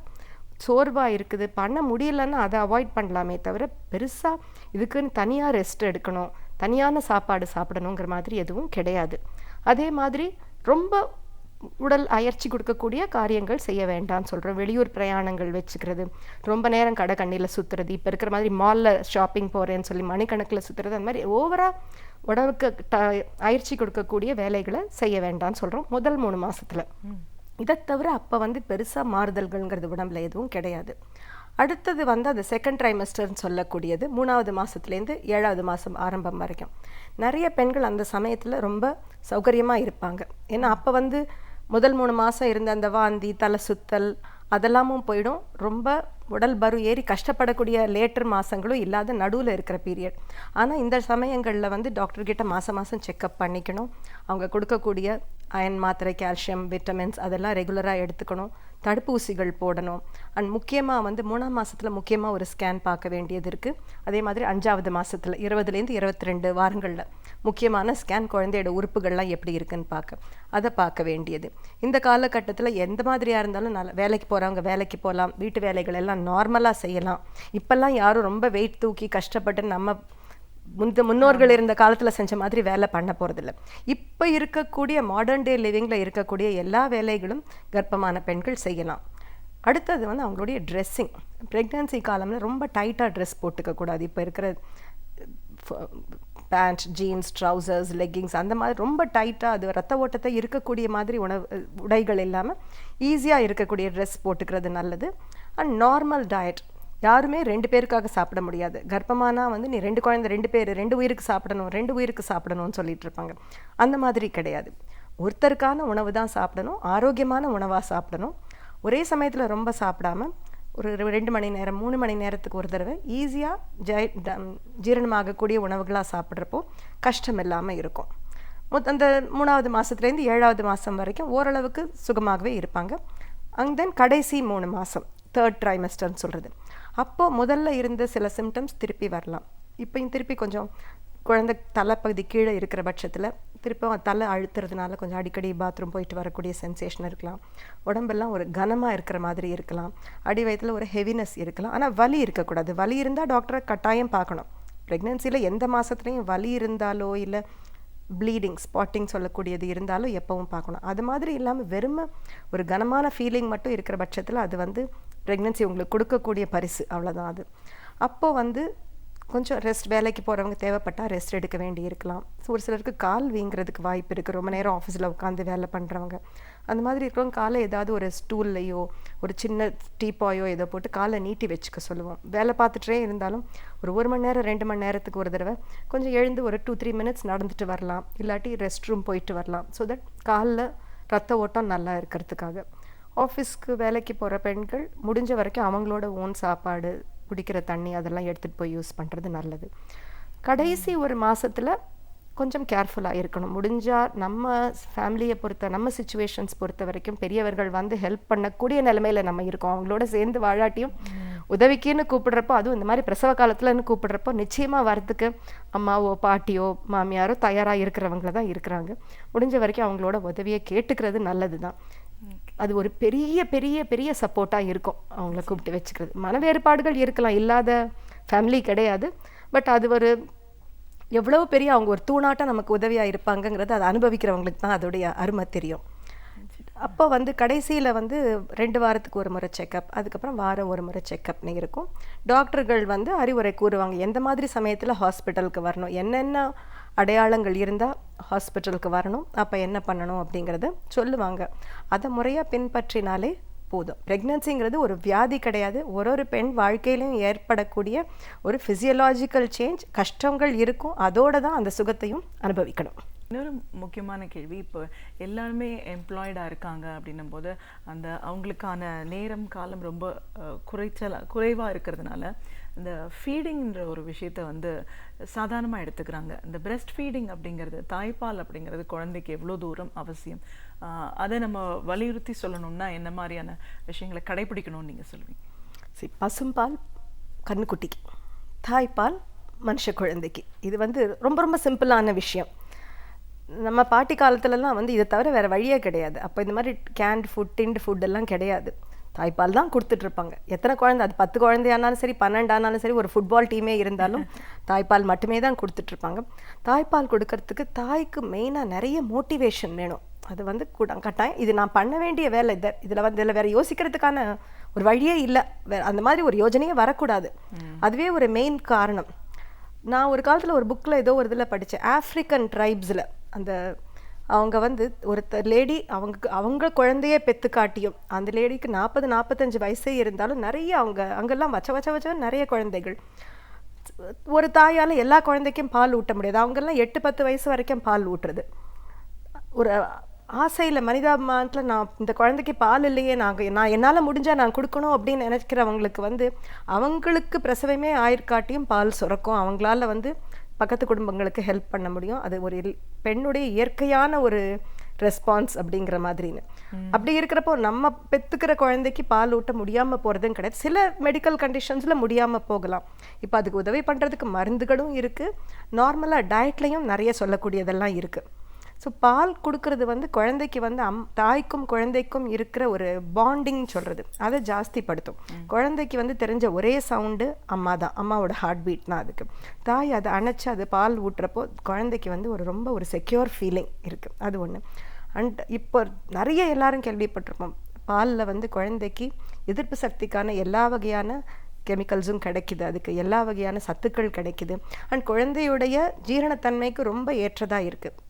சோர்வாக இருக்குது, பண்ண முடியலன்னா அதை அவாய்ட் பண்ணலாமே தவிர பெருசாக இதுக்குன்னு தனியாக ரெஸ்ட் எடுக்கணும், தனியான சாப்பாடு சாப்பிடணுங்கிற மாதிரி எதுவும் கிடையாது. அதே மாதிரி ரொம்ப உடல் அயற்சி கொடுக்கக்கூடிய காரியங்கள் செய்ய வேண்டாம்னு சொல்கிறோம். வெளியூர் பிரயாணங்கள் வச்சுக்கிறது, ரொம்ப நேரம் கடை கண்ணியில் சுற்றுறது, இப்போ இருக்கிற மாதிரி மாலில் ஷாப்பிங் போகிறேன்னு சொல்லி மணிக்கணக்கில் சுற்றுறது, அந்த மாதிரி ஓவராக உடம்புக்கு அயற்சி கொடுக்கக்கூடிய வேலைகளை செய்ய வேண்டாம்னு சொல்கிறோம் முதல் 3 மாதத்தில். இதை தவிர அப்போ வந்து பெருசாக மாறுதல்கள்ங்கிறது உடம்புல எதுவும் கிடையாது. அடுத்தது வந்து அந்த செகண்ட் ட்ரைமஸ்டர்னு சொல்லக்கூடியது 3வது மாதத்துலேருந்து 7வது மாதம் ஆரம்பம் வரைக்கும் நிறைய பெண்கள் அந்த சமயத்தில் ரொம்ப சௌகரியமாக இருப்பாங்க. ஏன்னா அப்போ வந்து முதல் 3 மாதம் இருந்த அந்த வாந்தி, தலை சுத்தல் அதெல்லாமும் போயிடும். ரொம்ப உடல் பரு ஏறி கஷ்டப்படக்கூடிய லேட்டர் மாதங்களும் இல்லாத நடுவில் இருக்கிற பீரியட். ஆனால் இந்த சமயங்களில் வந்து டாக்டர்கிட்ட மாதம் செக்கப் பண்ணிக்கணும். அவங்க கொடுக்கக்கூடிய அயன் மாத்திரை, கால்சியம், விட்டமின்ஸ் அதெல்லாம் ரெகுலராக எடுத்துக்கணும். தடுப்பூசிகள் போடணும். அண்ட் முக்கியமாக வந்து 3ஆம் மாதத்தில் முக்கியமாக ஒரு ஸ்கேன் பார்க்க வேண்டியது இருக்குது. அதே மாதிரி 5வது மாதத்தில் 20லேருந்து 22 வாரங்களில் முக்கியமான ஸ்கேன் குழந்தையோட உறுப்புகள்லாம் எப்படி இருக்குன்னு அதை பார்க்க வேண்டியது. இந்த காலகட்டத்தில் எந்த மாதிரியாக இருந்தாலும் வேலைக்கு போகிறவங்க வேலைக்கு போகலாம், வீட்டு வேலைகள் எல்லாம் நார்மலாக செய்யலாம். இப்போல்லாம் யாரும் ரொம்ப வெயிட் தூக்கி கஷ்டப்பட்டு நம்ம முன்னோர்கள் இருந்த காலத்தில் செஞ்ச மாதிரி வேலை பண்ண போகிறதில்ல. இப்போ இருக்கக்கூடிய மாடர்ன் டே லிவிங்கில் இருக்கக்கூடிய எல்லா வேலைகளும் கர்ப்பமான பெண்கள் செய்யலாம். அடுத்தது வந்து அவங்களுடைய ட்ரெஸ்ஸிங். ப்ரெக்னன்சி காலம்ல ரொம்ப டைட்டாக ட்ரெஸ் போட்டுக்கக்கூடாது. இப்போ இருக்கிற பேண்ட், ஜீன்ஸ், ட்ரௌசர்ஸ், லெக்கிங்ஸ் அந்த மாதிரி ரொம்ப டைட்டாக அது ரத்த ஓட்டத்தை இருக்கக்கூடிய மாதிரி உடைகள் இல்லாமல் ஈஸியாக இருக்கக்கூடிய ட்ரெஸ் போட்டுக்கிறது நல்லது. And normal diet. யாருமே 2 பேருக்காக சாப்பிட முடியாது. கர்ப்பமானா வந்து நீ 2 குழந்தை 2 பேர் 2 உயிருக்கு சாப்பிடணும் 2 உயிருக்கு சாப்பிடணும்னு சொல்லிட்டு இருப்பாங்க. அந்த மாதிரி கிடையாது. ஒருத்தருக்கான உணவு தான் சாப்பிடணும், ஆரோக்கியமான உணவாக சாப்பிடணும். ஒரே சமயத்தில் ரொம்ப சாப்பிடாமல் ஒரு 2 மணி நேரம் 3 மணி நேரத்துக்கு ஒரு தடவை ஈஸியாக ஜீரணமாகக்கூடிய உணவுகளாக சாப்பிட்றப்போ கஷ்டம் இல்லாமல் இருக்கும். அந்த 3வது மாதத்துலேருந்து 7வது மாதம் வரைக்கும் ஓரளவுக்கு சுகமாகவே இருப்பாங்க. அண்ட் தென் கடைசி 3 மாதம் தேர்ட் ட்ரைமஸ்டர்னு சொல்கிறது. அப்போது முதல்ல இருந்த சில சிம்டம்ஸ் திருப்பி வரலாம். இப்போயும் திருப்பி கொஞ்சம் குழந்தை தலைப்பகுதி கீழே இருக்கிற பட்சத்தில் திருப்பி தலை அழுத்துறதுனால கொஞ்சம் அடிக்கடி பாத்ரூம் போயிட்டு வரக்கூடிய சென்சேஷன் இருக்கலாம். உடம்பெல்லாம் ஒரு கனமாக இருக்கிற மாதிரி இருக்கலாம். அடி வயிற்றில் ஒரு ஹெவினஸ் இருக்கலாம். ஆனால் வலி இருக்கக்கூடாது. வலி இருந்தால் டாக்டரை கட்டாயம் பார்க்கணும். ப்ரெக்னென்சியில் எந்த மாதத்துலையும் வலி இருந்தாலோ இல்லை ப்ளீடிங், ஸ்பாட்டிங் சொல்லக்கூடியது இருந்தாலும் எப்பவும் பார்க்கணும். அது மாதிரி இல்லாமல் வெறும் ஒரு கனமான ஃபீலிங் மட்டும் இருக்கிற பட்சத்தில் அது வந்து ப்ரெக்னென்சி உங்களுக்கு கொடுக்கக்கூடிய பரிசு, அவ்வளோதான் அது. அப்போது வந்து கொஞ்சம் ரெஸ்ட், வேலைக்கு போகிறவங்க தேவைப்பட்டால் ரெஸ்ட் எடுக்க வேண்டி இருக்கலாம். ஒரு சிலருக்கு கால் வீங்கிறதுக்கு வாய்ப்பு இருக்குது. ரொம்ப நேரம் ஆஃபீஸில் உட்காந்து வேலை பண்ணுறவங்க அந்த மாதிரி இருக்கிறவங்க காலை ஏதாவது ஒரு ஸ்டூல்லையோ ஒரு சின்ன டீப்பாயோ ஏதோ போட்டு காலை நீட்டி வச்சுக்க சொல்லுவோம். வேலை பார்த்துட்டே இருந்தாலும் ஒரு 1 மணி நேரம் 2 மணி நேரத்துக்கு ஒரு தடவை கொஞ்சம் எழுந்து ஒரு 2-3 மினிட்ஸ் நடந்துட்டு வரலாம். இல்லாட்டி ரெஸ்ட் ரூம் போயிட்டு வரலாம். ஸோ தட் காலில் ரத்த ஓட்டம் நல்லா இருக்கிறதுக்காக. ஆஃபீஸ்க்கு வேலைக்கு போகிற பெண்கள் முடிஞ்ச வரைக்கும் அவங்களோட ஓன் சாப்பாடு, குடிக்கிற தண்ணி அதெல்லாம் எடுத்துகிட்டு போய் யூஸ் பண்ணுறது நல்லது. கடைசி ஒரு மாதத்தில் கொஞ்சம் கேர்ஃபுல்லாக இருக்கணும். முடிஞ்சால் நம்ம ஃபேமிலியை நம்ம சிச்சுவேஷன்ஸ் பொறுத்த வரைக்கும் பெரியவர்கள் வந்து ஹெல்ப் பண்ணக்கூடிய நிலைமையில் நம்ம இருக்கோம். அவங்களோட சேர்ந்து வாழாட்டியும் உதவிக்குன்னு கூப்பிடுறப்போ, அதுவும் இந்த மாதிரி பிரசவ காலத்தில்னு கூப்பிடுறப்போ நிச்சயமாக வரத்துக்கு அம்மாவோ பாட்டியோ மாமியாரோ தயாராக இருக்கிறவங்கள தான் இருக்கிறாங்க. முடிஞ்ச வரைக்கும் அவங்களோட உதவியை கேட்டுக்கிறது நல்லது தான். அது ஒரு பெரிய பெரிய பெரிய சப்போர்ட்டாக இருக்கும் அவங்கள கூப்பிட்டு வச்சுக்கிறது. மன வேறுபாடுகள் இருக்கலாம், இல்லாத ஃபேமிலி கிடையாது. பட் அது ஒரு எவ்வளோ பெரிய அவங்க ஒரு தூணாட்டம் நமக்கு உதவியாக இருப்பாங்கங்கிறது அதை அனுபவிக்கிறவங்களுக்கு தான் அதோடைய அருமை தெரியும். அப்போ வந்து கடைசியில் வந்து 2 வாரத்துக்கு ஒரு முறை செக்கப், அதுக்கப்புறம் வாரம் ஒரு முறை செக்கப்னு இருக்கும். டாக்டர்கள் வந்து அறிவுரை கூறுவாங்க எந்த மாதிரி சமயத்தில் ஹாஸ்பிட்டலுக்கு வரணும், என்னென்ன அடையாளங்கள் இருந்தால் ஹாஸ்பிட்டலுக்கு வரணும், அப்போ என்ன பண்ணணும் அப்படிங்கிறத சொல்லுவாங்க. அதை முறையாக பின்பற்றினாலே போதும். ப்ரெக்னன்சிங்கிறது ஒரு வியாதி கிடையாது. ஒரு பெண் வாழ்க்கையிலையும் ஏற்படக்கூடிய ஒரு ஃபிசியலாஜிக்கல் சேஞ்ச். கஷ்டங்கள் இருக்கும், அதோடு தான் அந்த சுகத்தையும் அனுபவிக்கணும். இன்னொரு முக்கியமான கேள்வி, இப்போ எல்லாருமே எம்ப்ளாய்டாக இருக்காங்க அப்படின்னும் போது அந்த அவங்களுக்கான நேரம் காலம் ரொம்ப குறைவாக இருக்கிறதுனால இந்த ஃபீடிங்ன்ற ஒரு விஷயத்த வந்து சாதாரணமாக எடுத்துக்கிறாங்க. இந்த பிரெஸ்ட் ஃபீடிங் அப்படிங்கிறது, தாய்ப்பால் அப்படிங்கிறது குழந்தைக்கு எவ்வளோ தூரம் அவசியம், அதை நம்ம வலியுறுத்தி சொல்லணும்னா என்ன மாதிரியான விஷயங்களை கடைபிடிக்கணும்னு நீங்கள் சொல்லுவீங்க? சரி, பசும்பால் கண்ணுக்குட்டிக்கு, தாய்ப்பால் மனுஷ குழந்தைக்கு. இது வந்து ரொம்ப ரொம்ப சிம்பிளான விஷயம். நம்ம பாட்டி காலத்துலலாம் வந்து இதை தவிர வேறு வழியே கிடையாது. அப்போ இந்த மாதிரி கேண்ட் ஃபுட், டின்டு ஃபுட் எல்லாம் கிடையாது. தாய்ப்பால் தான் கொடுத்துட்ருப்பாங்க. எத்தனை குழந்தை, அது 10 குழந்தையானாலும் சரி 12 ஆனாலும் சரி, ஒரு ஃபுட்பால் டீமே இருந்தாலும் தாய்ப்பால் மட்டுமே தான் கொடுத்துட்ருப்பாங்க. தாய்ப்பால் கொடுக்கறதுக்கு தாய்க்கு மெயினாக நிறைய மோட்டிவேஷன் வேணும். அது வந்து கட்டாயம் இது நான் பண்ண வேண்டிய வேலை. இதில் வேறு யோசிக்கிறதுக்கான ஒரு வழியே இல்லை, அந்த மாதிரி ஒரு யோஜனையே வரக்கூடாது. அதுவே ஒரு மெயின் காரணம். நான் ஒரு காலத்தில் ஒரு புக்கில் ஏதோ ஒரு இதில் படித்தேன். ஆஃப்ரிக்கன் ட்ரைப்ஸில் அவங்க வந்து ஒரு லேடி அவங்க குழந்தையே பெற்று காட்டியும் அந்த லேடிக்கு 40-45 வயசே இருந்தாலும் நிறைய அங்கெல்லாம் வச்ச நிறைய குழந்தைகள். ஒரு தாயால் எல்லா குழந்தைக்கும் பால் ஊட்ட முடியாது. அவங்கெல்லாம் 8-10 வயசு வரைக்கும் பால் ஊட்டுறது. ஒரு ஆசையில் மனிதாபிமானத்தில் நான் இந்த குழந்தைக்கு பால் இல்லையே, நான் என்னால் முடிஞ்சால் நான் கொடுக்கணும் அப்படின்னு நினைக்கிறவங்களுக்கு வந்து அவங்களுக்கு பிரசவமே ஆயிருக்காட்டியும் பால் சுரக்கும். அவங்களால வந்து பக்கத்து குடும்பங்களுக்கு ஹெல்ப் பண்ண முடியும். அது ஒரு பெண்ணுடைய இயற்கையான ஒரு ரெஸ்பான்ஸ் அப்படிங்கிற மாதிரின்னு. அப்படி இருக்கிறப்போ நம்ம பெற்றுக்கிற குழந்தைக்கு பால் ஊட்ட முடியாமல் போகிறதும் கிடையாது. சில மெடிக்கல் கண்டிஷன்ஸில் முடியாமல் போகலாம். இப்போ அதுக்கு உதவி பண்ணுறதுக்கு மருந்துகளும் இருக்குது, நார்மலாக டயட்லேயும் நிறைய சொல்லக்கூடியதெல்லாம் இருக்குது. ஸோ பால் கொடுக்கறது வந்து குழந்தைக்கு வந்து தாய்க்கும் குழந்தைக்கும் இருக்கிற ஒரு பாண்டிங் சொல்கிறது அதை ஜாஸ்திப்படுத்தும். குழந்தைக்கு வந்து தெரிஞ்ச ஒரே சவுண்டு அம்மா தான், அம்மாவோட ஹார்ட் பீட்னா. அதுக்கு தாய் அதை அணைச்சி அது பால் ஊட்டுறப்போ குழந்தைக்கு வந்து ரொம்ப ஒரு செக்யூர் ஃபீலிங் இருக்குது. அது ஒன்று. அண்ட் இப்போ நிறைய எல்லாரும் கேள்விப்பட்டிருப்போம், பாலில் வந்து குழந்தைக்கு எதிர்ப்பு சக்திக்கான எல்லா வகையான கெமிக்கல்ஸும் கிடைக்குது, அதுக்கு எல்லா வகையான சத்துக்கள் கிடைக்குது. அண்ட் குழந்தையுடைய ஜீரணத்தன்மைக்கு ரொம்ப ஏற்றதாக இருக்குது.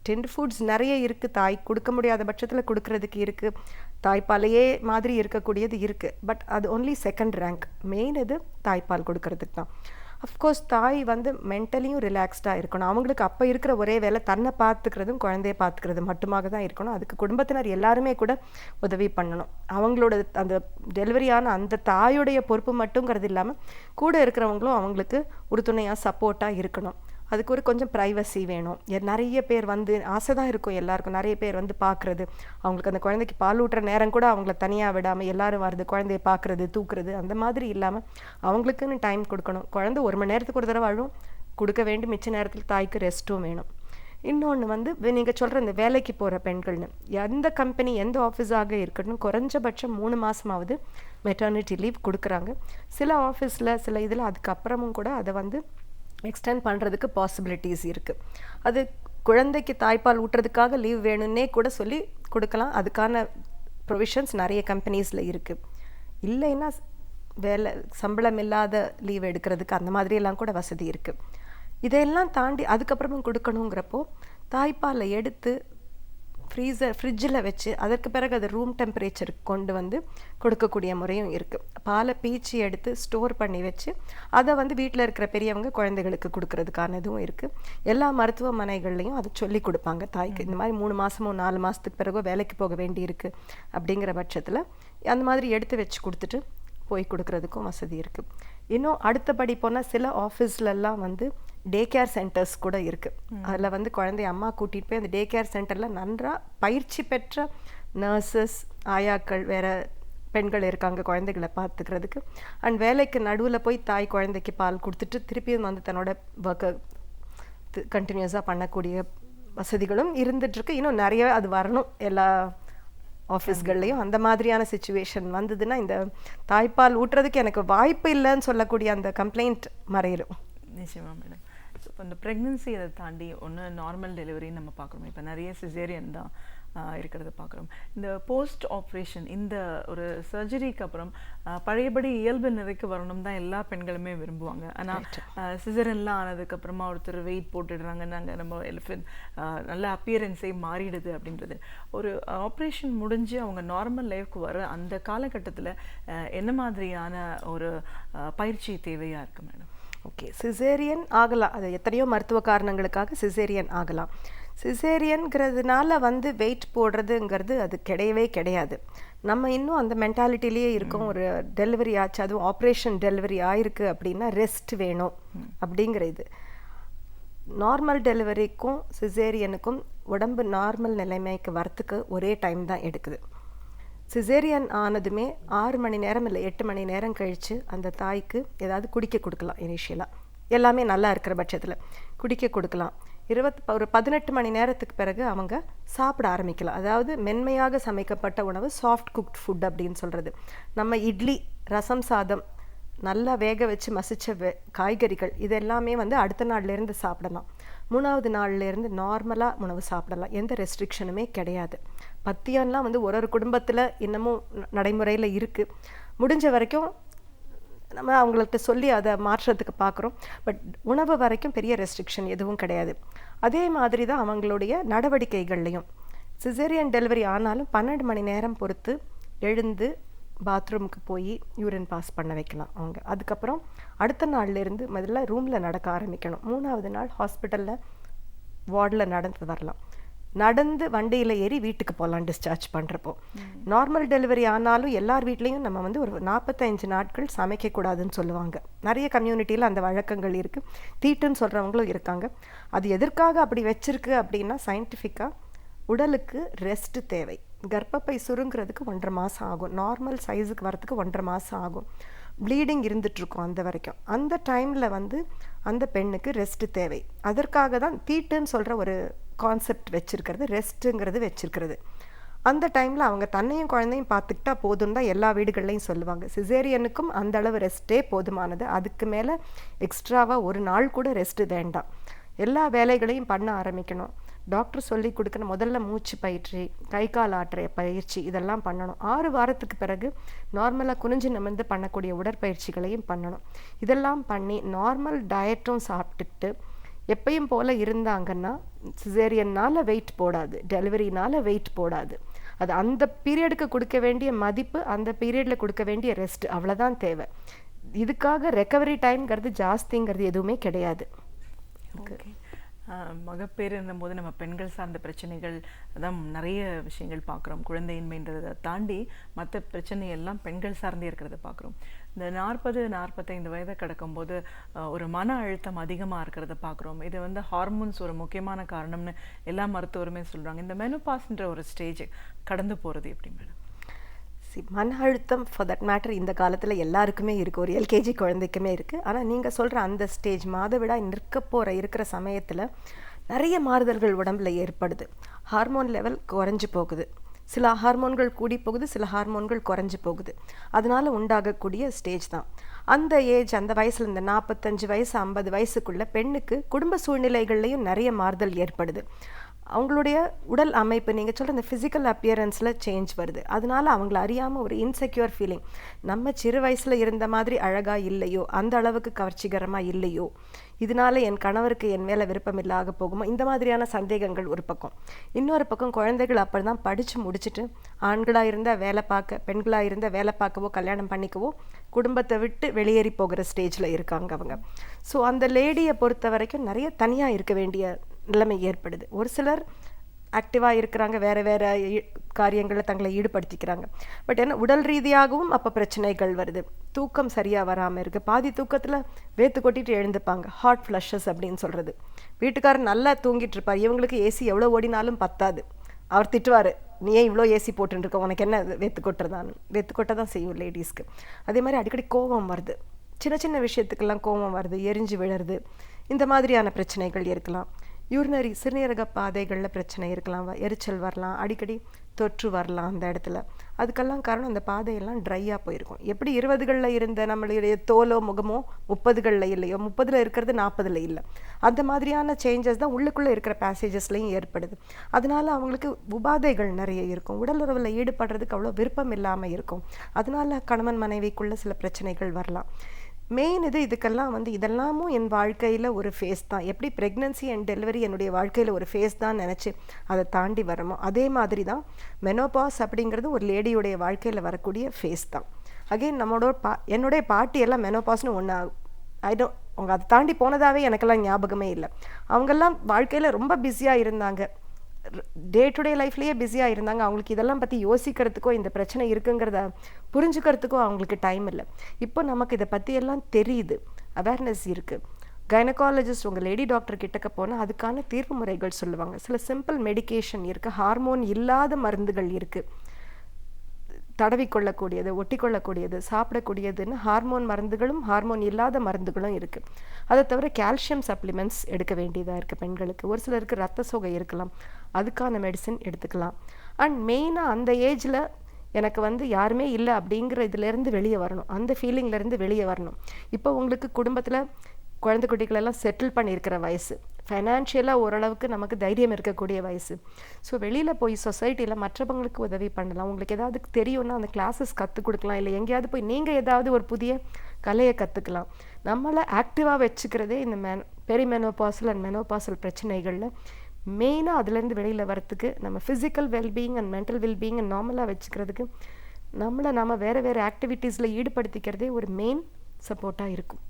டென்ட் ஃபுட்ஸ் நிறைய இருக்குது, தாய் கொடுக்க முடியாத பட்சத்தில் கொடுக்கறதுக்கு இருக்குது. தாய்ப்பாலையே மாதிரி இருக்கக்கூடியது இருக்குது. பட் அது ஒன்லி செகண்ட் ரேங்க். மெயின் இது தாய்ப்பால் கொடுக்கறதுக்கு தான். அஃப்கோர்ஸ் தாய் வந்து மென்டலியும் ரிலாக்ஸ்டாக இருக்கணும். அவங்களுக்கு அப்போ இருக்கிற ஒரே வேலை தன்னை பார்த்துக்கிறதும் குழந்தைய பார்த்துக்கிறது மட்டுமாக தான் இருக்கணும். அதுக்கு குடும்பத்தினர் எல்லாருமே கூட உதவி பண்ணணும். அவங்களோட அந்த டெலிவரியான அந்த தாயுடைய பொறுப்பு மட்டுங்கிறது இல்லாமல் கூட இருக்கிறவங்களும் அவங்களுக்கு உறுதுணையாக சப்போர்ட்டாக இருக்கணும். அதுக்கு ஒரு கொஞ்சம் ப்ரைவசி வேணும். நிறைய பேர் வந்து ஆசை தான் இருக்கும் எல்லாருக்கும், நிறைய பேர் வந்து பார்க்குறது, அவங்களுக்கு அந்த குழந்தைக்கு பால் ஊட்டுற நேரம் கூட அவங்கள தனியாக விடாமல் எல்லாரும் வருது குழந்தைய பார்க்குறது தூக்குறது அந்த மாதிரி இல்லாமல் அவங்களுக்குன்னு டைம் கொடுக்கணும். குழந்தை 1 மணி நேரத்துக்கு ஒரு தடவை அழும், கொடுக்க வேண்டி மிச்ச நேரத்தில் தாய்க்கு ரெஸ்ட்டும் வேணும். இன்னொன்று வந்து நீங்கள் சொல்கிற இந்த வேலைக்கு போகிற பெண்கள்னு எந்த கம்பெனி எந்த ஆஃபீஸாக இருக்கட்டும் குறைஞ்சபட்சம் 3 மாதமாவது மெட்டர்னிட்டி லீவ் கொடுக்குறாங்க. சில ஆஃபீஸில் சில இதில் அதுக்கப்புறமும் கூட அதை வந்து எக்ஸ்டெண்ட் பண்ணுறதுக்கு பாசிபிலிட்டிஸ் இருக்குது. அது குழந்தைக்கு தாய்ப்பால் ஊட்டுறதுக்காக லீவ் வேணும்னே கூட சொல்லி கொடுக்கலாம். அதுக்கான ப்ரொவிஷன்ஸ் நிறைய கம்பெனிஸில் இருக்குது. இல்லைன்னா வேலை சம்பளம் இல்லாத லீவ் எடுக்கிறதுக்கு அந்த மாதிரியெல்லாம் கூட வசதி இருக்குது. இதையெல்லாம் தாண்டி அதுக்கப்புறமும் கொடுக்கணுங்கிறப்போ தாய்ப்பாலை எடுத்து ஃப்ரிட்ஜில் வச்சு அதற்கு பிறகு அது ரூம் டெம்பரேச்சருக்கு கொண்டு வந்து கொடுக்கக்கூடிய முறையும் இருக்குது. பாலை பீச்சி எடுத்து ஸ்டோர் பண்ணி வச்சு அதை வந்து வீட்டில் இருக்கிற பெரியவங்க குழந்தைகளுக்கு கொடுக்கறதுக்கான இதுவும் இருக்குது. எல்லா மருத்துவமனைகள்லையும் அதை சொல்லி கொடுப்பாங்க தாய்க்கு. இந்த மாதிரி 3 மாதமோ 4 மாதத்துக்கு பிறகோ வேலைக்கு போக வேண்டியிருக்கு அப்படிங்கிற பட்சத்தில் அந்த மாதிரி எடுத்து வச்சு கொடுத்துட்டு போய் கொடுக்கறதுக்கும் வசதி இருக்குது. இன்னும் அடுத்தபடி போனால் சில ஆஃபீஸ்லலாம் வந்து டே கேர் சென்டர்ஸ் கூட இருக்குது. அதில் வந்து குழந்தைய அம்மா கூட்டிகிட்டு போய் அந்த டே கேர் சென்டரில் நன்றாக பயிற்சி பெற்ற நர்சஸ் ஆயாக்கள் வேறு பெண்கள் இருக்காங்க குழந்தைகளை பார்த்துக்கிறதுக்கு. அண்ட் வேலைக்கு நடுவில் போய் தாய் குழந்தைக்கு பால் கொடுத்துட்டு திருப்பியும் வந்து தன்னோட ஒர்க்கை கண்டினியூஸாக பண்ணக்கூடிய வசதிகளும் இருந்துகிட்ருக்கு. இன்னும் நிறைய அது வரணும் எல்லா ஆஃபீஸ்கள்லையும். அந்த மாதிரியான சிச்சுவேஷன் வந்ததுன்னா இந்த தாய்ப்பால் ஊட்டுறதுக்கு எனக்கு வாய்ப்பு இல்லைன்னு சொல்லக்கூடிய அந்த கம்ப்ளைண்ட் மறையிடும். நிச்சயமாக மேடம். இப்போ இந்த ப்ரெக்னென்சி அதை தாண்டி ஒன்று நார்மல் டெலிவரின்னு நம்ம பார்க்குறோம், இப்போ நிறைய சிசேரியன் தான் இருக்கிறத பார்க்குறோம். இந்த போஸ்ட் ஆப்ரேஷன் இந்த ஒரு சர்ஜரிக்கு அப்புறம் பழையபடி இயல்பு நிலைக்கு வரணும் தான் எல்லா பெண்களுமே விரும்புவாங்க. ஆனால் சிசேரியன்லாம் ஆனதுக்கப்புறமா ஒருத்தர் வெயிட் போட்டுடுறாங்க, நாங்கள் நம்ம நல்ல அப்பியரன்ஸே மாறிடுது அப்படின்றது. ஒரு ஆப்ரேஷன் முடிஞ்சு அவங்க நார்மல் லைஃப்க்கு வர அந்த காலகட்டத்தில் என்ன மாதிரியான ஒரு பயிற்சி தேவையாக இருக்குது மேடம்? ஓகே, சிசேரியன் ஆகலாம். அது எத்தனையோ மருத்துவ காரணங்களுக்காக சிசேரியன் ஆகலாம். சிசேரியன்கிறதுனால வந்து வெயிட் போடுறதுங்கிறது அது கிடையவே கிடையாது. நம்ம இன்னும் அந்த மென்டாலிட்டிலேயே இருக்கோம். ஒரு டெலிவரி ஆச்சு, அதுவும் ஆப்ரேஷன் டெலிவரி ஆயிருக்கு அப்படின்னா ரெஸ்ட் வேணும் அப்படிங்கிற இது. நார்மல் டெலிவரிக்கும் சிசேரியனுக்கும் உடம்பு நார்மல் நிலைமைக்கு வரத்துக்கு ஒரே டைம் தான் எடுக்குது. சிசேரியன் ஆனதுமே 6 மணி நேரம் இல்லை 8 மணி நேரம் கழித்து அந்த தாய்க்கு ஏதாவது குடிக்க கொடுக்கலாம். இனிஷியலாக எல்லாமே நல்லா இருக்கிற பட்சத்தில் குடிக்க கொடுக்கலாம். ஒரு 18 மணி நேரத்துக்கு பிறகு அவங்க சாப்பிட ஆரம்பிக்கலாம். அதாவது மென்மையாக சமைக்கப்பட்ட உணவு, சாஃப்ட் குக்ட் ஃபுட் அப்படின்னு சொல்கிறது. நம்ம இட்லி, ரசம் சாதம், நல்லா வேக வச்சு மசித்த காய்கறிகள் இது எல்லாமே வந்து அடுத்த நாள்லேருந்து சாப்பிடலாம். 3வது நாள்லேருந்து நார்மலாக உணவு சாப்பிடலாம். எந்த ரெஸ்ட்ரிக்ஷனுமே கிடையாது. பத்தியம்லாம் வந்து ஒரு குடும்பத்தில் இன்னமும் நடைமுறையில் இருக்குது. முடிஞ்ச வரைக்கும் நம்ம அவங்கள்ட்ட சொல்லி அதை மாற்றுறதுக்கு பார்க்குறோம். பட் உணவு வரைக்கும் பெரிய ரெஸ்ட்ரிக்ஷன் எதுவும் கிடையாது. அதே மாதிரி தான் அவங்களுடைய நடவடிக்கைகள்லையும் சிசேரியன் டெலிவரி ஆனாலும் 12 மணி நேரம் பொறுத்து எழுந்து பாத்ரூமுக்கு போய் யூரின் பாஸ் பண்ண வைக்கலாம் அவங்க. அதுக்கப்புறம் அடுத்த நாள்லேருந்து முதல்ல ரூமில் நடக்க ஆரம்பிக்கணும். 3வது நாள் ஹாஸ்பிட்டலில் வார்டில் நடந்து வரலாம். நடந்து வண்டியில் ஏறி வீட்டுக்கு போகலாம் டிஸ்சார்ஜ் பண்ணுறப்போ. நார்மல் டெலிவரி ஆனாலும் எல்லார் வீட்லேயும் நம்ம வந்து ஒரு 45 நாட்கள் சமைக்கக்கூடாதுன்னு சொல்லுவாங்க. நிறைய கம்யூனிட்டியில் அந்த வழக்கங்கள் இருக்குது. தீட்டுன்னு சொல்கிறவங்களும் இருக்காங்க. அது எதற்காக அப்படி வச்சிருக்கு அப்படின்னா, சயின்டிஃபிக்காக உடலுக்கு ரெஸ்ட் தேவை. கர்ப்பப்பை சுருங்கிறதுக்கு 1.5 மாதம் ஆகும். நார்மல் சைஸுக்கு வரத்துக்கு 1.5 மாதம் ஆகும். ப்ளீடிங் இருந்துகிட்ருக்கும் அந்த வரைக்கும். அந்த டைமில் வந்து அந்த பெண்ணுக்கு ரெஸ்ட் தேவை. அதற்காக தான் தீட்டுன்னு சொல்கிற ஒரு கான்செப்ட் வச்சுருக்கிறது, ரெஸ்ட்டுங்கிறது வச்சுருக்கிறது. அந்த டைமில் அவங்க தன்னையும் குழந்தையும் பார்த்துக்கிட்டா போதும் தான் எல்லா வீடுகள்லையும் சொல்லுவாங்க. சிசேரியனுக்கும் அந்த அளவு ரெஸ்ட்டே போதுமானது. அதுக்கு மேலே எக்ஸ்ட்ராவாக ஒரு நாள் கூட ரெஸ்ட்டு வேண்டாம். எல்லா வேலைகளையும் பண்ண ஆரம்பிக்கணும். டாக்டர் சொல்லி கொடுக்கணும். முதல்ல மூச்சு பயிற்சி, கை கால் ஆற்ற பயிற்சி இதெல்லாம் பண்ணணும். 6 வாரத்துக்கு பிறகு நார்மலாக குனிஞ்சு நிமிர்ந்து பண்ணக்கூடிய உடற்பயிற்சிகளையும் பண்ணணும். இதெல்லாம் பண்ணி நார்மல் டயட்டும் சாப்பிட்டுட்டு எப்பயும் போல் இருந்தாங்கன்னா சிசேரியனால் வெயிட் போடாது, டெலிவரினால் வெயிட் போடாது. அது அந்த பீரியடுக்கு கொடுக்க வேண்டிய மதிப்பு, அந்த பீரியடில் கொடுக்க வேண்டிய ரெஸ்ட், அவ்வளோதான் தேவை. இதுக்காக ரெக்கவரி டைம்ங்கிறது ஜாஸ்திங்கிறது எதுவுமே கிடையாது. மகப்பேறுன்னும் போது நம்ம பெண்கள் சார்ந்த பிரச்சனைகள் தான் நிறைய விஷயங்கள் பார்க்குறோம். குழந்தையின்மைன்றதை தாண்டி மற்ற பிரச்சனை எல்லாம் பெண்கள் சார்ந்தே இருக்கிறத பார்க்குறோம். இந்த 40-45 வயதை கடக்கும்போது ஒரு மன அழுத்தம் அதிகமாக இருக்கிறத பார்க்குறோம். இது வந்து ஹார்மோன்ஸ் ஒரு முக்கியமான காரணம்னு எல்லா மருத்துவருமே சொல்கிறாங்க. இந்த மெனோபாஸ்ன்ற ஒரு ஸ்டேஜ் கடந்து போகிறது எப்படி மேடம்? மன அழுத்தம் ஃபார் தட் மேட்டர் இந்த காலத்தில் எல்லாருக்குமே இருக்குது. ஒரு எல்கேஜி குழந்தைக்குமே இருக்குது. ஆனால் நீங்கள் சொல்கிற அந்த ஸ்டேஜ் மாதவிடாய் இருக்கிற சமயத்தில் நிறைய மாறுதல்கள் உடம்பில் ஏற்படுது. ஹார்மோன் லெவல் குறைஞ்சி போகுது. சில ஹார்மோன்கள் கூடி போகுது, சில ஹார்மோன்கள் குறைஞ்சி போகுது. அதனால் உண்டாகக்கூடிய ஸ்டேஜ் தான் அந்த ஏஜ். அந்த வயசில் இந்த 45 வயசு 50 வயசுக்குள்ள பெண்ணுக்கு குடும்ப சூழ்நிலைகள்லையும் நிறைய மாறுதல் ஏற்படுது. அவங்களுடைய உடல் அமைப்பு, நீங்கள் சொல்கிற இந்த ஃபிசிக்கல் அப்பியரன்ஸில் சேஞ்ச் வருது. அதனால அவங்கள அறியாமல் ஒரு இன்செக்யூர் ஃபீலிங், நம்ம சிறு வயசில் இருந்த மாதிரி அழகாக இல்லையோ, அந்த அளவுக்கு கவர்ச்சிகரமாக இல்லையோ, இதனால என் கணவருக்கு என் மேலே விருப்பம் இல்லாத போகுமோ, இந்த மாதிரியான சந்தேகங்கள் ஒரு பக்கம். இன்னொரு பக்கம் குழந்தைகள் அப்படி தான் படித்து முடிச்சுட்டு ஆண்களாக இருந்தால் வேலை பார்க்க, பெண்களாக இருந்தால் வேலை பார்க்கவோ கல்யாணம் பண்ணிக்கவோ குடும்பத்தை விட்டு வெளியேறி போகிற ஸ்டேஜில் இருக்காங்க அவங்க. ஸோ அந்த லேடியை பொறுத்த வரைக்கும் நிறைய தனியாக இருக்க வேண்டிய நிலைமை ஏற்படுது. ஒரு சிலர் ஆக்டிவாக இருக்கிறாங்க, வேறு வேறு காரியங்களில் தங்களை ஈடுபடுத்திக்கிறாங்க. பட் ஏன்னா உடல் ரீதியாகவும் அப்போ பிரச்சனைகள் வருது. தூக்கம் சரியாக வராமல் இருக்குது. பாதி தூக்கத்தில் வேத்து கொட்டிட்டு எழுந்துப்பாங்க, ஹாட் ஃப்ளஷஸ் அப்படின்னு சொல்கிறது. வீட்டுக்காரர் நல்லா தூங்கிட்டு இருப்பார், இவங்களுக்கு ஏசி எவ்வளோ ஓடினாலும் பத்தாது. அவர் திட்டுவார், நீ ஏன் இவ்வளோ ஏசி போட்டுருக்க, உனக்கு என்ன வேத்து கொட்டுறதான்னு. வேத்து கொட்ட தான் செய்யும் லேடிஸ்க்கு. அதே மாதிரி அடிக்கடி கோபம் வருது, சின்ன சின்ன விஷயத்துக்கெல்லாம் கோபம் வருது, எரிஞ்சு விழுறது, இந்த மாதிரியான பிரச்சனைகள் இருக்கலாம். யூரினரி சிறுநீரக பாதைகளில் பிரச்சனை இருக்கலாம், எரிச்சல் வரலாம், அடிக்கடி தொற்று வரலாம் அந்த இடத்துல. அதுக்கெல்லாம் காரணம் அந்த பாதையெல்லாம் ட்ரையாக போயிருக்கும். எப்படி 20களில் இருந்த நம்மளுடைய தோலோ முகமோ 30களில் இல்லையோ, 30ல் இருக்கிறது 40ல் இல்லை. அந்த மாதிரியான சேஞ்சஸ் தான் உள்ளுக்குள்ளே இருக்கிற பேசேஜஸ்லையும் ஏற்படுது. அதனால அவங்களுக்கு உபாதைகள் நிறைய இருக்கும். உடல் உறவில் ஈடுபடுறதுக்கு அவ்வளோ விருப்பம் இல்லாமல் இருக்கும். அதனால கணவன் மனைவிக்குள்ளே சில பிரச்சனைகள் வரலாம். மெயின் இதுக்கெல்லாம் இதெல்லாமும் என் வாழ்க்கையில் ஒரு ஃபேஸ் தான். எப்படி ப்ரெக்னன்சி அண்ட் டெலிவரி என்னுடைய வாழ்க்கையில் ஒரு ஃபேஸ் தான் நினச்சி அதை தாண்டி வரமோ, அதே மாதிரி தான் மெனோபாஸ் அப்படிங்கிறது ஒரு லேடியுடைய வாழ்க்கையில் வரக்கூடிய ஃபேஸ் தான். அகெயின் என்னுடைய பாட்டியெல்லாம் மெனோபாஸ்னு ஒன்று அவங்க அதை தாண்டி போனதாகவே எனக்கெல்லாம் ஞாபகமே இல்லை. அவங்கெல்லாம் வாழ்க்கையில் ரொம்ப பிஸியாக இருந்தாங்க, டே டு டே லைஃப்லேயே பிஸியாக இருந்தாங்க. அவங்களுக்கு இதெல்லாம் பற்றி யோசிக்கிறதுக்கோ இந்த பிரச்சனை இருக்குங்கிறத புரிஞ்சுக்கிறதுக்கோ அவங்களுக்கு டைம் இல்லை. இப்போ நமக்கு இதை பற்றியெல்லாம் தெரியுது, அவேர்னஸ் இருக்குது. கைனகாலஜிஸ்ட் உங்கள் லேடி டாக்டர் கிட்டக்க போனால் அதுக்கான தீர்வு முறைகள் சொல்லுவாங்க. சில சிம்பிள் மெடிகேஷன் இருக்குது, ஹார்மோன் இல்லாத மருந்துகள் இருக்குது. தடவிக்கொள்ளக்கூடியது, ஒட்டிக்கொள்ளக்கூடியது, சாப்பிடக்கூடியதுன்னு ஹார்மோன் மருந்துகளும் ஹார்மோன் இல்லாத மருந்துகளும் இருக்குது. அதை தவிர கால்சியம் சப்ளிமெண்ட்ஸ் எடுக்க வேண்டியதாக இருக்குது பெண்களுக்கு. ஒரு சிலருக்கு ரத்த சோகை இருக்கலாம், அதுக்கான மெடிசின் எடுத்துக்கலாம். அண்ட் மெயினாக அந்த ஏஜில் எனக்கு வந்து யாருமே இல்லை அப்படிங்கிற இதுலேருந்து வெளியே வரணும், அந்த ஃபீலிங்லேருந்து வெளியே வரணும். இப்போ உங்களுக்கு குடும்பத்தில் குழந்தை குட்டிகளெல்லாம் செட்டில் பண்ணியிருக்கிற வயசு, ஃபைனான்ஷியலாக ஓரளவுக்கு நமக்கு தைரியம் இருக்கக்கூடிய வயசு. ஸோ வெளியில் போய் சொசைட்டியில் மற்றவங்களுக்கு உதவி பண்ணலாம். உங்களுக்கு ஏதாவது தெரியும்னா அந்த கிளாஸஸ் கற்றுக் கொடுக்கலாம், இல்லை எங்கேயாவது போய் நீங்கள் ஏதாவது ஒரு புதிய கலையை கற்றுக்கலாம். நம்மளை ஆக்டிவாக வச்சுக்கிறதே இந்த பெரிமெனோபாசல் அண்ட் மெனோபாசல் பிரச்சனைகளில் மெயினாக அதுலேருந்து வெளியில் வரத்துக்கு, நம்ம physical wellbeing and mental wellbeing நார்மலாக வச்சுக்கிறதுக்கு நம்மளை நம்ம வேறு ஆக்டிவிட்டீஸில் ஈடுபடுத்திக்கிறதே ஒரு மெயின் சப்போர்ட்டாக இருக்கும்.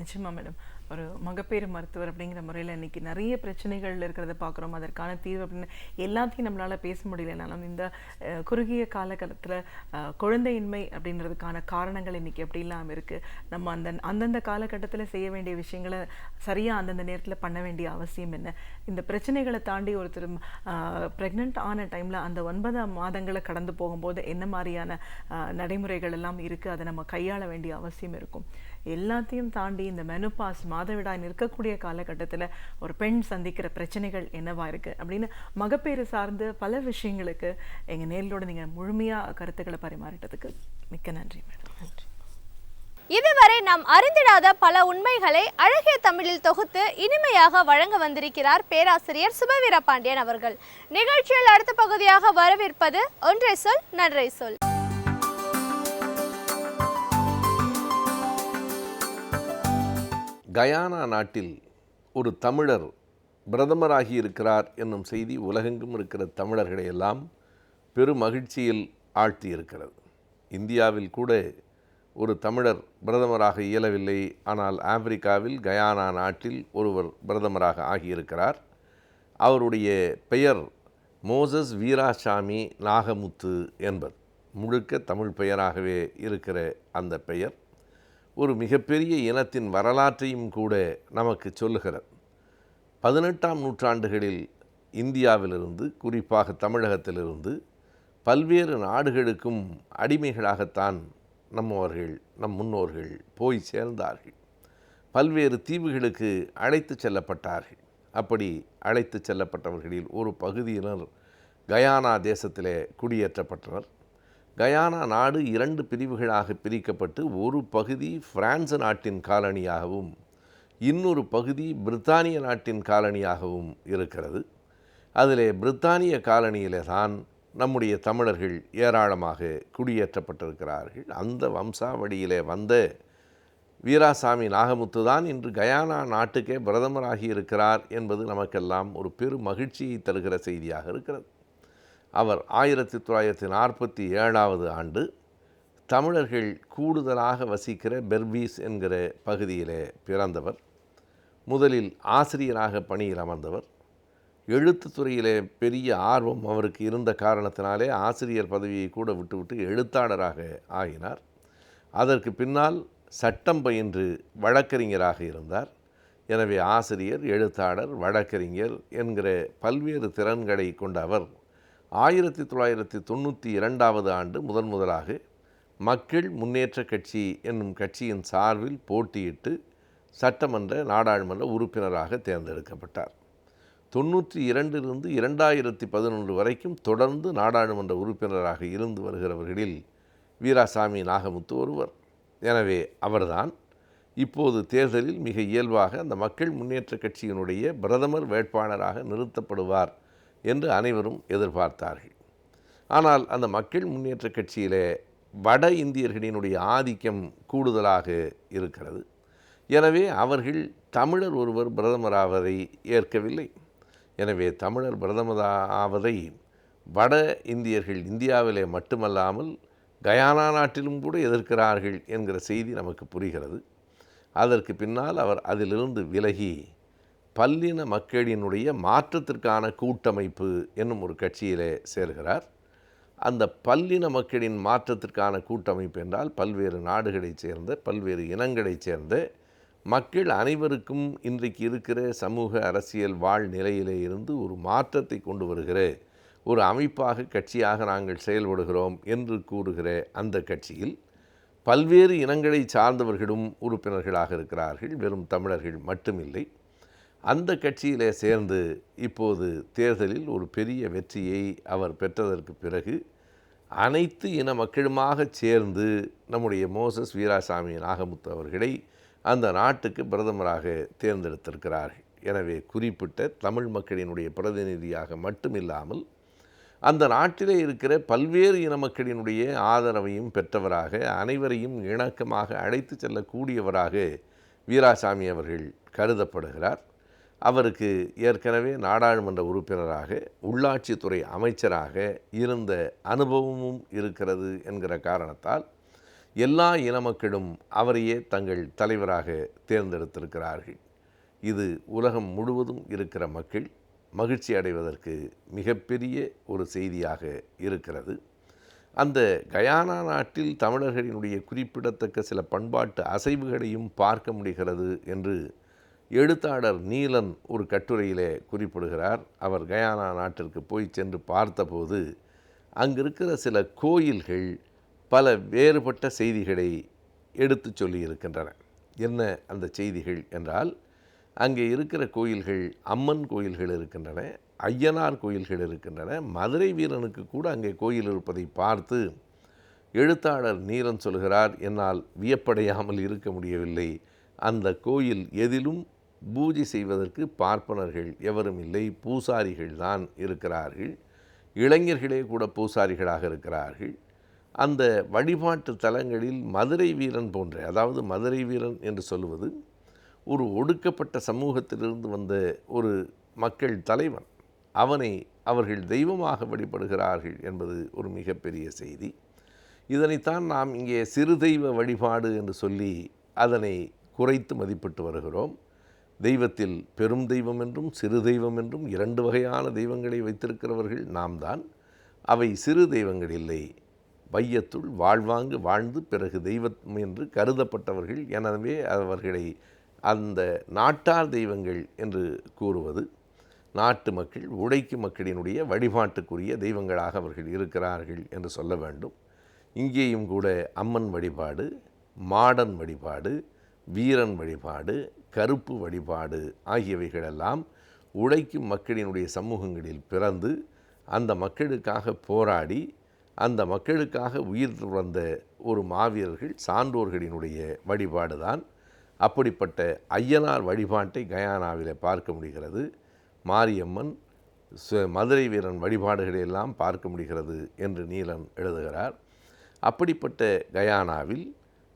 நிச்சயமா மேடம். ஒரு மகப்பேறு மருத்துவர் அப்படிங்கிற முறையில் இன்றைக்கி நிறைய பிரச்சனைகள் இருக்கிறத பார்க்குறோம். அதற்கான தீர்வு அப்படின்னு எல்லாத்தையும் நம்மளால் பேச முடியலனாலும் இந்த குறுகிய காலகட்டத்தில் குழந்தையின்மை அப்படின்றதுக்கான காரணங்கள் இன்றைக்கி எப்படிலாம் இருக்குது, நம்ம அந்தந்த காலகட்டத்தில் செய்ய வேண்டிய விஷயங்களை சரியாக அந்தந்த நேரத்தில் பண்ண வேண்டிய அவசியம் என்ன, இந்த பிரச்சனைகளை தாண்டி ஒருத்தர் ப்ரெக்னென்ட் ஆன டைமில் அந்த 9 மாதங்களை கடந்து போகும்போது என்ன மாதிரியான நடைமுறைகள் எல்லாம் இருக்குது, அதை நம்ம கையாள வேண்டிய அவசியம் இருக்கும். எல்லாத்தையும் தாண்டி இந்த மெனோபாஸ் மாதவிடாய் நிற்கக்கூடிய காலகட்டத்தில் ஒரு பெண் சந்திக்கிற பிரச்சனைகள் என்னவா இருக்குது அப்படின்னு மகப்பேறு சார்ந்து பல விஷயங்களுக்கு எங்கள் நேரிலோட நீங்கள் முழுமையாக கருத்துக்களை பரிமாறிட்டதுக்கு மிக்க நன்றி மேடம். நன்றி. இதுவரை நாம் அறிந்திடாத பல உண்மைகளை அழகிய தமிழில் தொகுத்து இனிமையாக வழங்க வந்திருக்கிறார் பேராசிரியர் சுபவீரபாண்டியன் அவர்கள். நிகழ்ச்சியில் அடுத்த பகுதியாக வரவிருப்பது ஒன்றை சொல் நன்றை சொல். கயானா நாட்டில் ஒரு தமிழர் பிரதமராகி இருக்கிறார் என்னும் செய்தி உலகெங்கும் இருக்கிற தமிழர்களை எல்லாம் பெரும் மகிழ்ச்சியில் ஆழ்த்தியிருக்கிறது. இந்தியாவில் கூட ஒரு தமிழர் பிரதமராக இயலவில்லை, ஆனால் ஆப்பிரிக்காவில் கயானா நாட்டில் ஒருவர் பிரதமராக ஆகியிருக்கிறார். அவருடைய பெயர் மோசஸ் வீராசாமி நாகமுத்து என்பது. முழுக்க தமிழ் பெயராகவே இருக்கிற அந்த பெயர் ஒரு மிகப்பெரிய இனத்தின் வரலாற்றையும் கூட நமக்கு சொல்லுகிறது. 18ஆம் நூற்றாண்டுகளில் இந்தியாவிலிருந்து, குறிப்பாக தமிழகத்திலிருந்து பல்வேறு நாடுகளுக்கும் அடிமைகளாகத்தான் நம் முன்னோர்கள் போய் சேர்ந்தார்கள். பல்வேறு தீவுகளுக்கு அழைத்து செல்லப்பட்டார்கள். அப்படி அழைத்து செல்லப்பட்டவர்களில் ஒரு பகுதியினர் கயானா தேசத்திலே குடியேற்றப்பட்டனர். கயானா நாடு 2 பிரிவுகளாக பிரிக்கப்பட்டு ஒரு பகுதி பிரான்ஸ் நாட்டின் காலனியாகவும் இன்னொரு பகுதி பிரித்தானிய நாட்டின் காலனியாகவும் இருக்கிறது. அதிலே பிரித்தானிய காலனியிலே தான் நம்முடைய தமிழர்கள் ஏராளமாக குடியேற்றப்பட்டிருக்கிறார்கள். அந்த வம்சாவளியிலே வந்த வீராசாமி நாகமுத்து தான் இன்று கயானா நாட்டுக்கே பிரதமராகி இருக்கிறார் என்பது நமக்கெல்லாம் ஒரு பெரும் மகிழ்ச்சியை தருகிற செய்தியாக இருக்கிறது. அவர் 1947ஆவது ஆண்டு தமிழர்கள் கூடுதலாக வசிக்கிற பெர்பீஸ் என்கிற பகுதியிலே பிறந்தவர். முதலில் ஆசிரியராக பணியில் அமர்ந்தவர். எழுத்து துறையிலே பெரிய ஆர்வம் அவருக்கு இருந்த காரணத்தினாலே ஆசிரியர் பதவியை கூட விட்டுவிட்டு எழுத்தாளராக ஆகினார். அதற்கு பின்னால் சட்டம் பயின்று வழக்கறிஞராக இருந்தார். எனவே ஆசிரியர், எழுத்தாளர், வழக்கறிஞர் என்கிற பல்வேறு திறன்களை கொண்ட அவர் 1992ஆவது ஆண்டு முதலாக மக்கள் முன்னேற்ற கட்சி என்னும் கட்சியின் சார்பில் போட்டியிட்டு சட்டமன்ற நாடாளுமன்ற உறுப்பினராக தேர்ந்தெடுக்கப்பட்டார். 92லிருந்து 2011 வரைக்கும் தொடர்ந்து நாடாளுமன்ற உறுப்பினராக இருந்து வருகிறவர்களில் வீராசாமி நாகமுத்து ஒருவர். எனவே அவர்தான் இப்போது தேர்தலில் மிக இயல்பாக அந்த மக்கள் முன்னேற்ற கட்சியினுடைய பிரதமர் வேட்பாளராக நிறுத்தப்படுவார் என்று அனைவரும் எதிர்பார்த்தார்கள். ஆனால் அந்த மக்கள் முன்னேற்ற கட்சியிலே வட இந்தியர்களினுடைய ஆதிக்கம் கூடுதலாக இருக்கிறது. எனவே அவர்கள் தமிழர் ஒருவர் பிரதமராவதை ஏற்கவில்லை. எனவே தமிழர் பிரதமராவதை வட இந்தியர்கள் இந்தியாவிலே மட்டுமல்லாமல் கயானா நாட்டிலும் கூட எதிர்க்கிறார்கள் என்கிற செய்தி நமக்கு புரிகிறது. அதற்கு பின்னால் அவர் அதிலிருந்து விலகி பல்லின மக்களினுடைய மாற்றத்திற்கான கூட்டமைப்பு என்னும் ஒரு கட்சியிலே சேர்கிறார். அந்த பல்லின மக்களின் மாற்றத்திற்கான கூட்டமைப்பு என்றால் பல்வேறு நாடுகளைச் சேர்ந்த, பல்வேறு இனங்களைச் சேர்ந்த மக்கள் அனைவருக்கும் இன்றைக்கு இருக்கிற சமூக அரசியல் வாழ்நிலையிலே இருந்து ஒரு மாற்றத்தை கொண்டு வருகிற ஒரு அமைப்பாக கட்சியாக நாங்கள் செயல்படுகிறோம் என்று கூறுகிற அந்த கட்சியில் பல்வேறு இனங்களை சார்ந்தவர்களும் உறுப்பினர்களாக இருக்கிறார்கள், வெறும் தமிழர்கள் மட்டுமில்லை. அந்த கட்சியிலே சேர்ந்து இப்போது தேர்தலில் ஒரு பெரிய வெற்றியை அவர் பெற்றதற்கு பிறகு அனைத்து இன மக்களுமாக சேர்ந்து நம்முடைய மோசஸ் வீராசாமி நாகமுத்து அவர்களை அந்த நாட்டுக்கு பிரதமராக தேர்ந்தெடுத்திருக்கிறார்கள். எனவே குறிப்பிட்ட தமிழ் மக்களினுடைய பிரதிநிதியாக மட்டுமில்லாமல் அந்த நாட்டிலே இருக்கிற பல்வேறு இன மக்களினுடைய ஆதரவையும் பெற்றவராக, அனைவரையும் இணக்கமாக அழைத்து செல்லக்கூடியவராக வீராசாமி அவர்கள் கருதப்படுகிறார். அவருக்கு ஏற்கனவே நாடாளுமன்ற உறுப்பினராக, உள்ளாட்சித்துறை அமைச்சராக இருந்த அனுபவமும் இருக்கிறது என்கிற காரணத்தால் எல்லா இன மக்களும் அவரையே தங்கள் தலைவராக தேர்ந்தெடுத்திருக்கிறார்கள். இது உலகம் முழுவதும் இருக்கிற மக்கள் மகிழ்ச்சி அடைவதற்கு மிகப்பெரிய ஒரு செய்தியாக இருக்கிறது. அந்த கயானா நாட்டில் தமிழர்களினுடைய குறிப்பிடத்தக்க சில பண்பாட்டு அசைவுகளையும் பார்க்க முடிகிறது என்று எழுத்தாளர் நீலன் ஒரு கட்டுரையிலே குறிப்பிடுகிறார். அவர் கயானா நாட்டிற்கு போய் சென்று பார்த்தபோது அங்கிருக்கிற சில கோயில்கள் பல வேறுபட்ட செய்திகளை எடுத்து சொல்லியிருக்கின்றன. என்ன அந்த செய்திகள் என்றால், அங்கே இருக்கிற கோயில்கள் அம்மன் கோயில்கள் இருக்கின்றன, ஐயனார் கோயில்கள் இருக்கின்றன. மதுரை வீரனுக்கு கூட அங்கே கோயில் இருப்பதை பார்த்து எழுத்தாளர் நீலன் சொல்கிறார், என்னால் வியப்படையாமல் இருக்க முடியவில்லை. அந்த கோயில் எதிலும் பூஜை செய்வதற்கு பார்ப்பனர்கள் எவரும் இல்லை, பூசாரிகள் தான் இருக்கிறார்கள். இளைஞர்களே கூட பூசாரிகளாக இருக்கிறார்கள். அந்த வழிபாட்டு தலங்களில் மதுரை வீரன் போன்ற, அதாவது மதுரை வீரன் என்று சொல்லுவது ஒரு ஒடுக்கப்பட்ட சமூகத்திலிருந்து வந்த ஒரு மக்கள் தலைவன், அவனை அவர்கள் தெய்வமாக வழிபடுகிறார்கள் என்பது ஒரு மிகப்பெரிய செய்தி. இதனைத்தான் நாம் இங்கே சிறு தெய்வ வழிபாடு என்று சொல்லி அதனை குறைத்து மதிப்பிட்டு வருகிறோம். தெய்வத்தில் பெரும் தெய்வம் என்றும் சிறு தெய்வம் என்றும் இரண்டு வகையான தெய்வங்களை வைத்திருக்கிறவர்கள் நாம் தான். அவை சிறு தெய்வங்கள் இல்லை, வையத்துள் வாழ்வாங்கு வாழ்ந்து பிறகு தெய்வம் என்று கருதப்பட்டவர்கள். எனவே அவர்களை அந்த நாட்டார் தெய்வங்கள் என்று கூறுவது. நாட்டு மக்கள், உழைக்கும் மக்களினுடைய வழிபாட்டுக்குரிய தெய்வங்களாக அவர்கள் இருக்கிறார்கள் என்று சொல்ல வேண்டும். இங்கேயும் கூட அம்மன் வழிபாடு, மாடன் வழிபாடு, வீரன் வழிபாடு, கருப்பு வழிபாடு ஆகியவைகளெல்லாம் உழைக்கும் மக்களினுடைய சமூகங்களில் பிறந்து அந்த மக்களுக்காக போராடி அந்த மக்களுக்காக உயிர் துறந்த ஒரு மாவீரர்கள், சான்றோர்களினுடைய வழிபாடு தான். அப்படிப்பட்ட ஐயனார் வழிபாட்டை கயானாவில் பார்க்க முடிகிறது. மாரியம்மன், மதுரை வீரன் வழிபாடுகளையெல்லாம் பார்க்க முடிகிறது என்று நீலன் எழுதுகிறார். அப்படிப்பட்ட கயானாவில்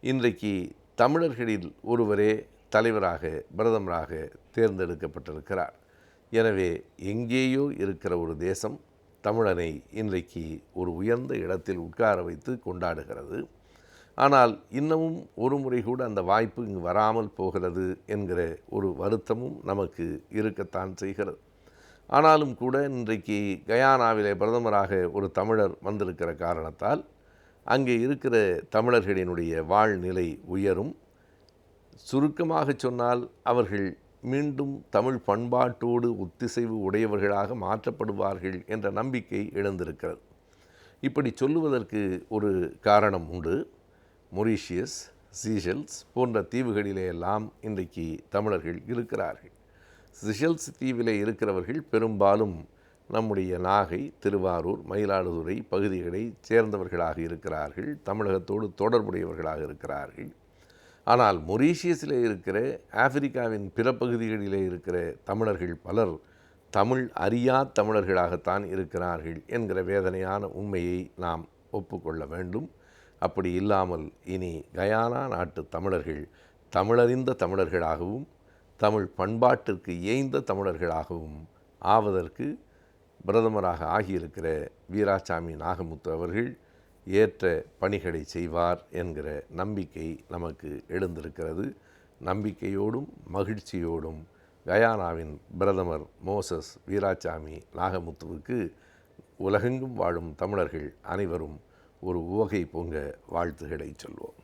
இன்றைக்கு தமிழர்களில் ஒருவரே தலைவராக, பிரதமராக தேர்ந்தெடுக்கப்பட்டிருக்கிறார். எனவே எங்கேயோ இருக்கிற ஒரு தேசம் தமிழனை இன்றைக்கு ஒரு உயர்ந்த இடத்தில் உட்கார வைத்து கொண்டாடுகிறது. ஆனால் இன்னமும் ஒரு முறை கூட அந்த வாய்ப்பு இங்கு வராமல் போகிறது என்கிற ஒரு வருத்தமும் நமக்கு இருக்கத்தான் செய்கிறது. ஆனாலும் கூட இன்றைக்கு கயானாவிலே பிரதமராக ஒரு தமிழர் வந்திருக்கிற காரணத்தால் அங்கே இருக்கிற தமிழர்களினுடைய வாழ்நிலை உயரும். சுருக்கமாக சொன்னால் அவர்கள் மீண்டும் தமிழ் பண்பாட்டோடு ஒத்திசைவு உடையவர்களாக மாற்றப்படுவார்கள் என்ற நம்பிக்கை எழுந்திருக்கிறது. இப்படி சொல்லுவதற்கு ஒரு காரணம் உண்டு. மொரீஷியஸ், சீஷெல்ஸ் போன்ற தீவுகளிலே எல்லாம் இன்றைக்கு தமிழர்கள் இருக்கிறார்கள். சிஷெல்ஸ் தீவிலே இருக்கிறவர்கள் பெரும்பாலும் நம்முடைய நாகை, திருவாரூர், மயிலாடுதுறை பகுதிகளை சேர்ந்தவர்களாக இருக்கிறார்கள், தமிழகத்தோடு தொடர்புடையவர்களாக இருக்கிறார்கள். ஆனால் மொரீஷியஸில் இருக்கிற, ஆப்பிரிக்காவின் பிற பகுதிகளிலே இருக்கிற தமிழர்கள் பலர் தமிழ் அறியா தமிழர்களாகத்தான் இருக்கிறார்கள் என்கிற வேதனையான உண்மையை நாம் ஒப்புக்கொள்ள வேண்டும். அப்படி இல்லாமல் இனி கயானா நாட்டு தமிழர்கள் தமிழறிந்த தமிழர்களாகவும் தமிழ் பண்பாட்டிற்கு ஏய்ந்த தமிழர்களாகவும் ஆவதற்கு பிரதமராக ஆகியிருக்கிற வீராசாமி நாகமுத்து அவர்கள் ஏற்ற பணிகளை செய்வார் என்கிற நம்பிக்கை நமக்கு எழுந்திருக்கிறது. நம்பிக்கையோடும் மகிழ்ச்சியோடும் கயானாவின் பிரதமர் மோசஸ் வீராசாமி நாகமுத்துவுக்கு உலகெங்கும் வாழும் தமிழர்கள் அனைவரும் ஒரு உவகை பொங்க வாழ்த்துக்களை சொல்வோம்.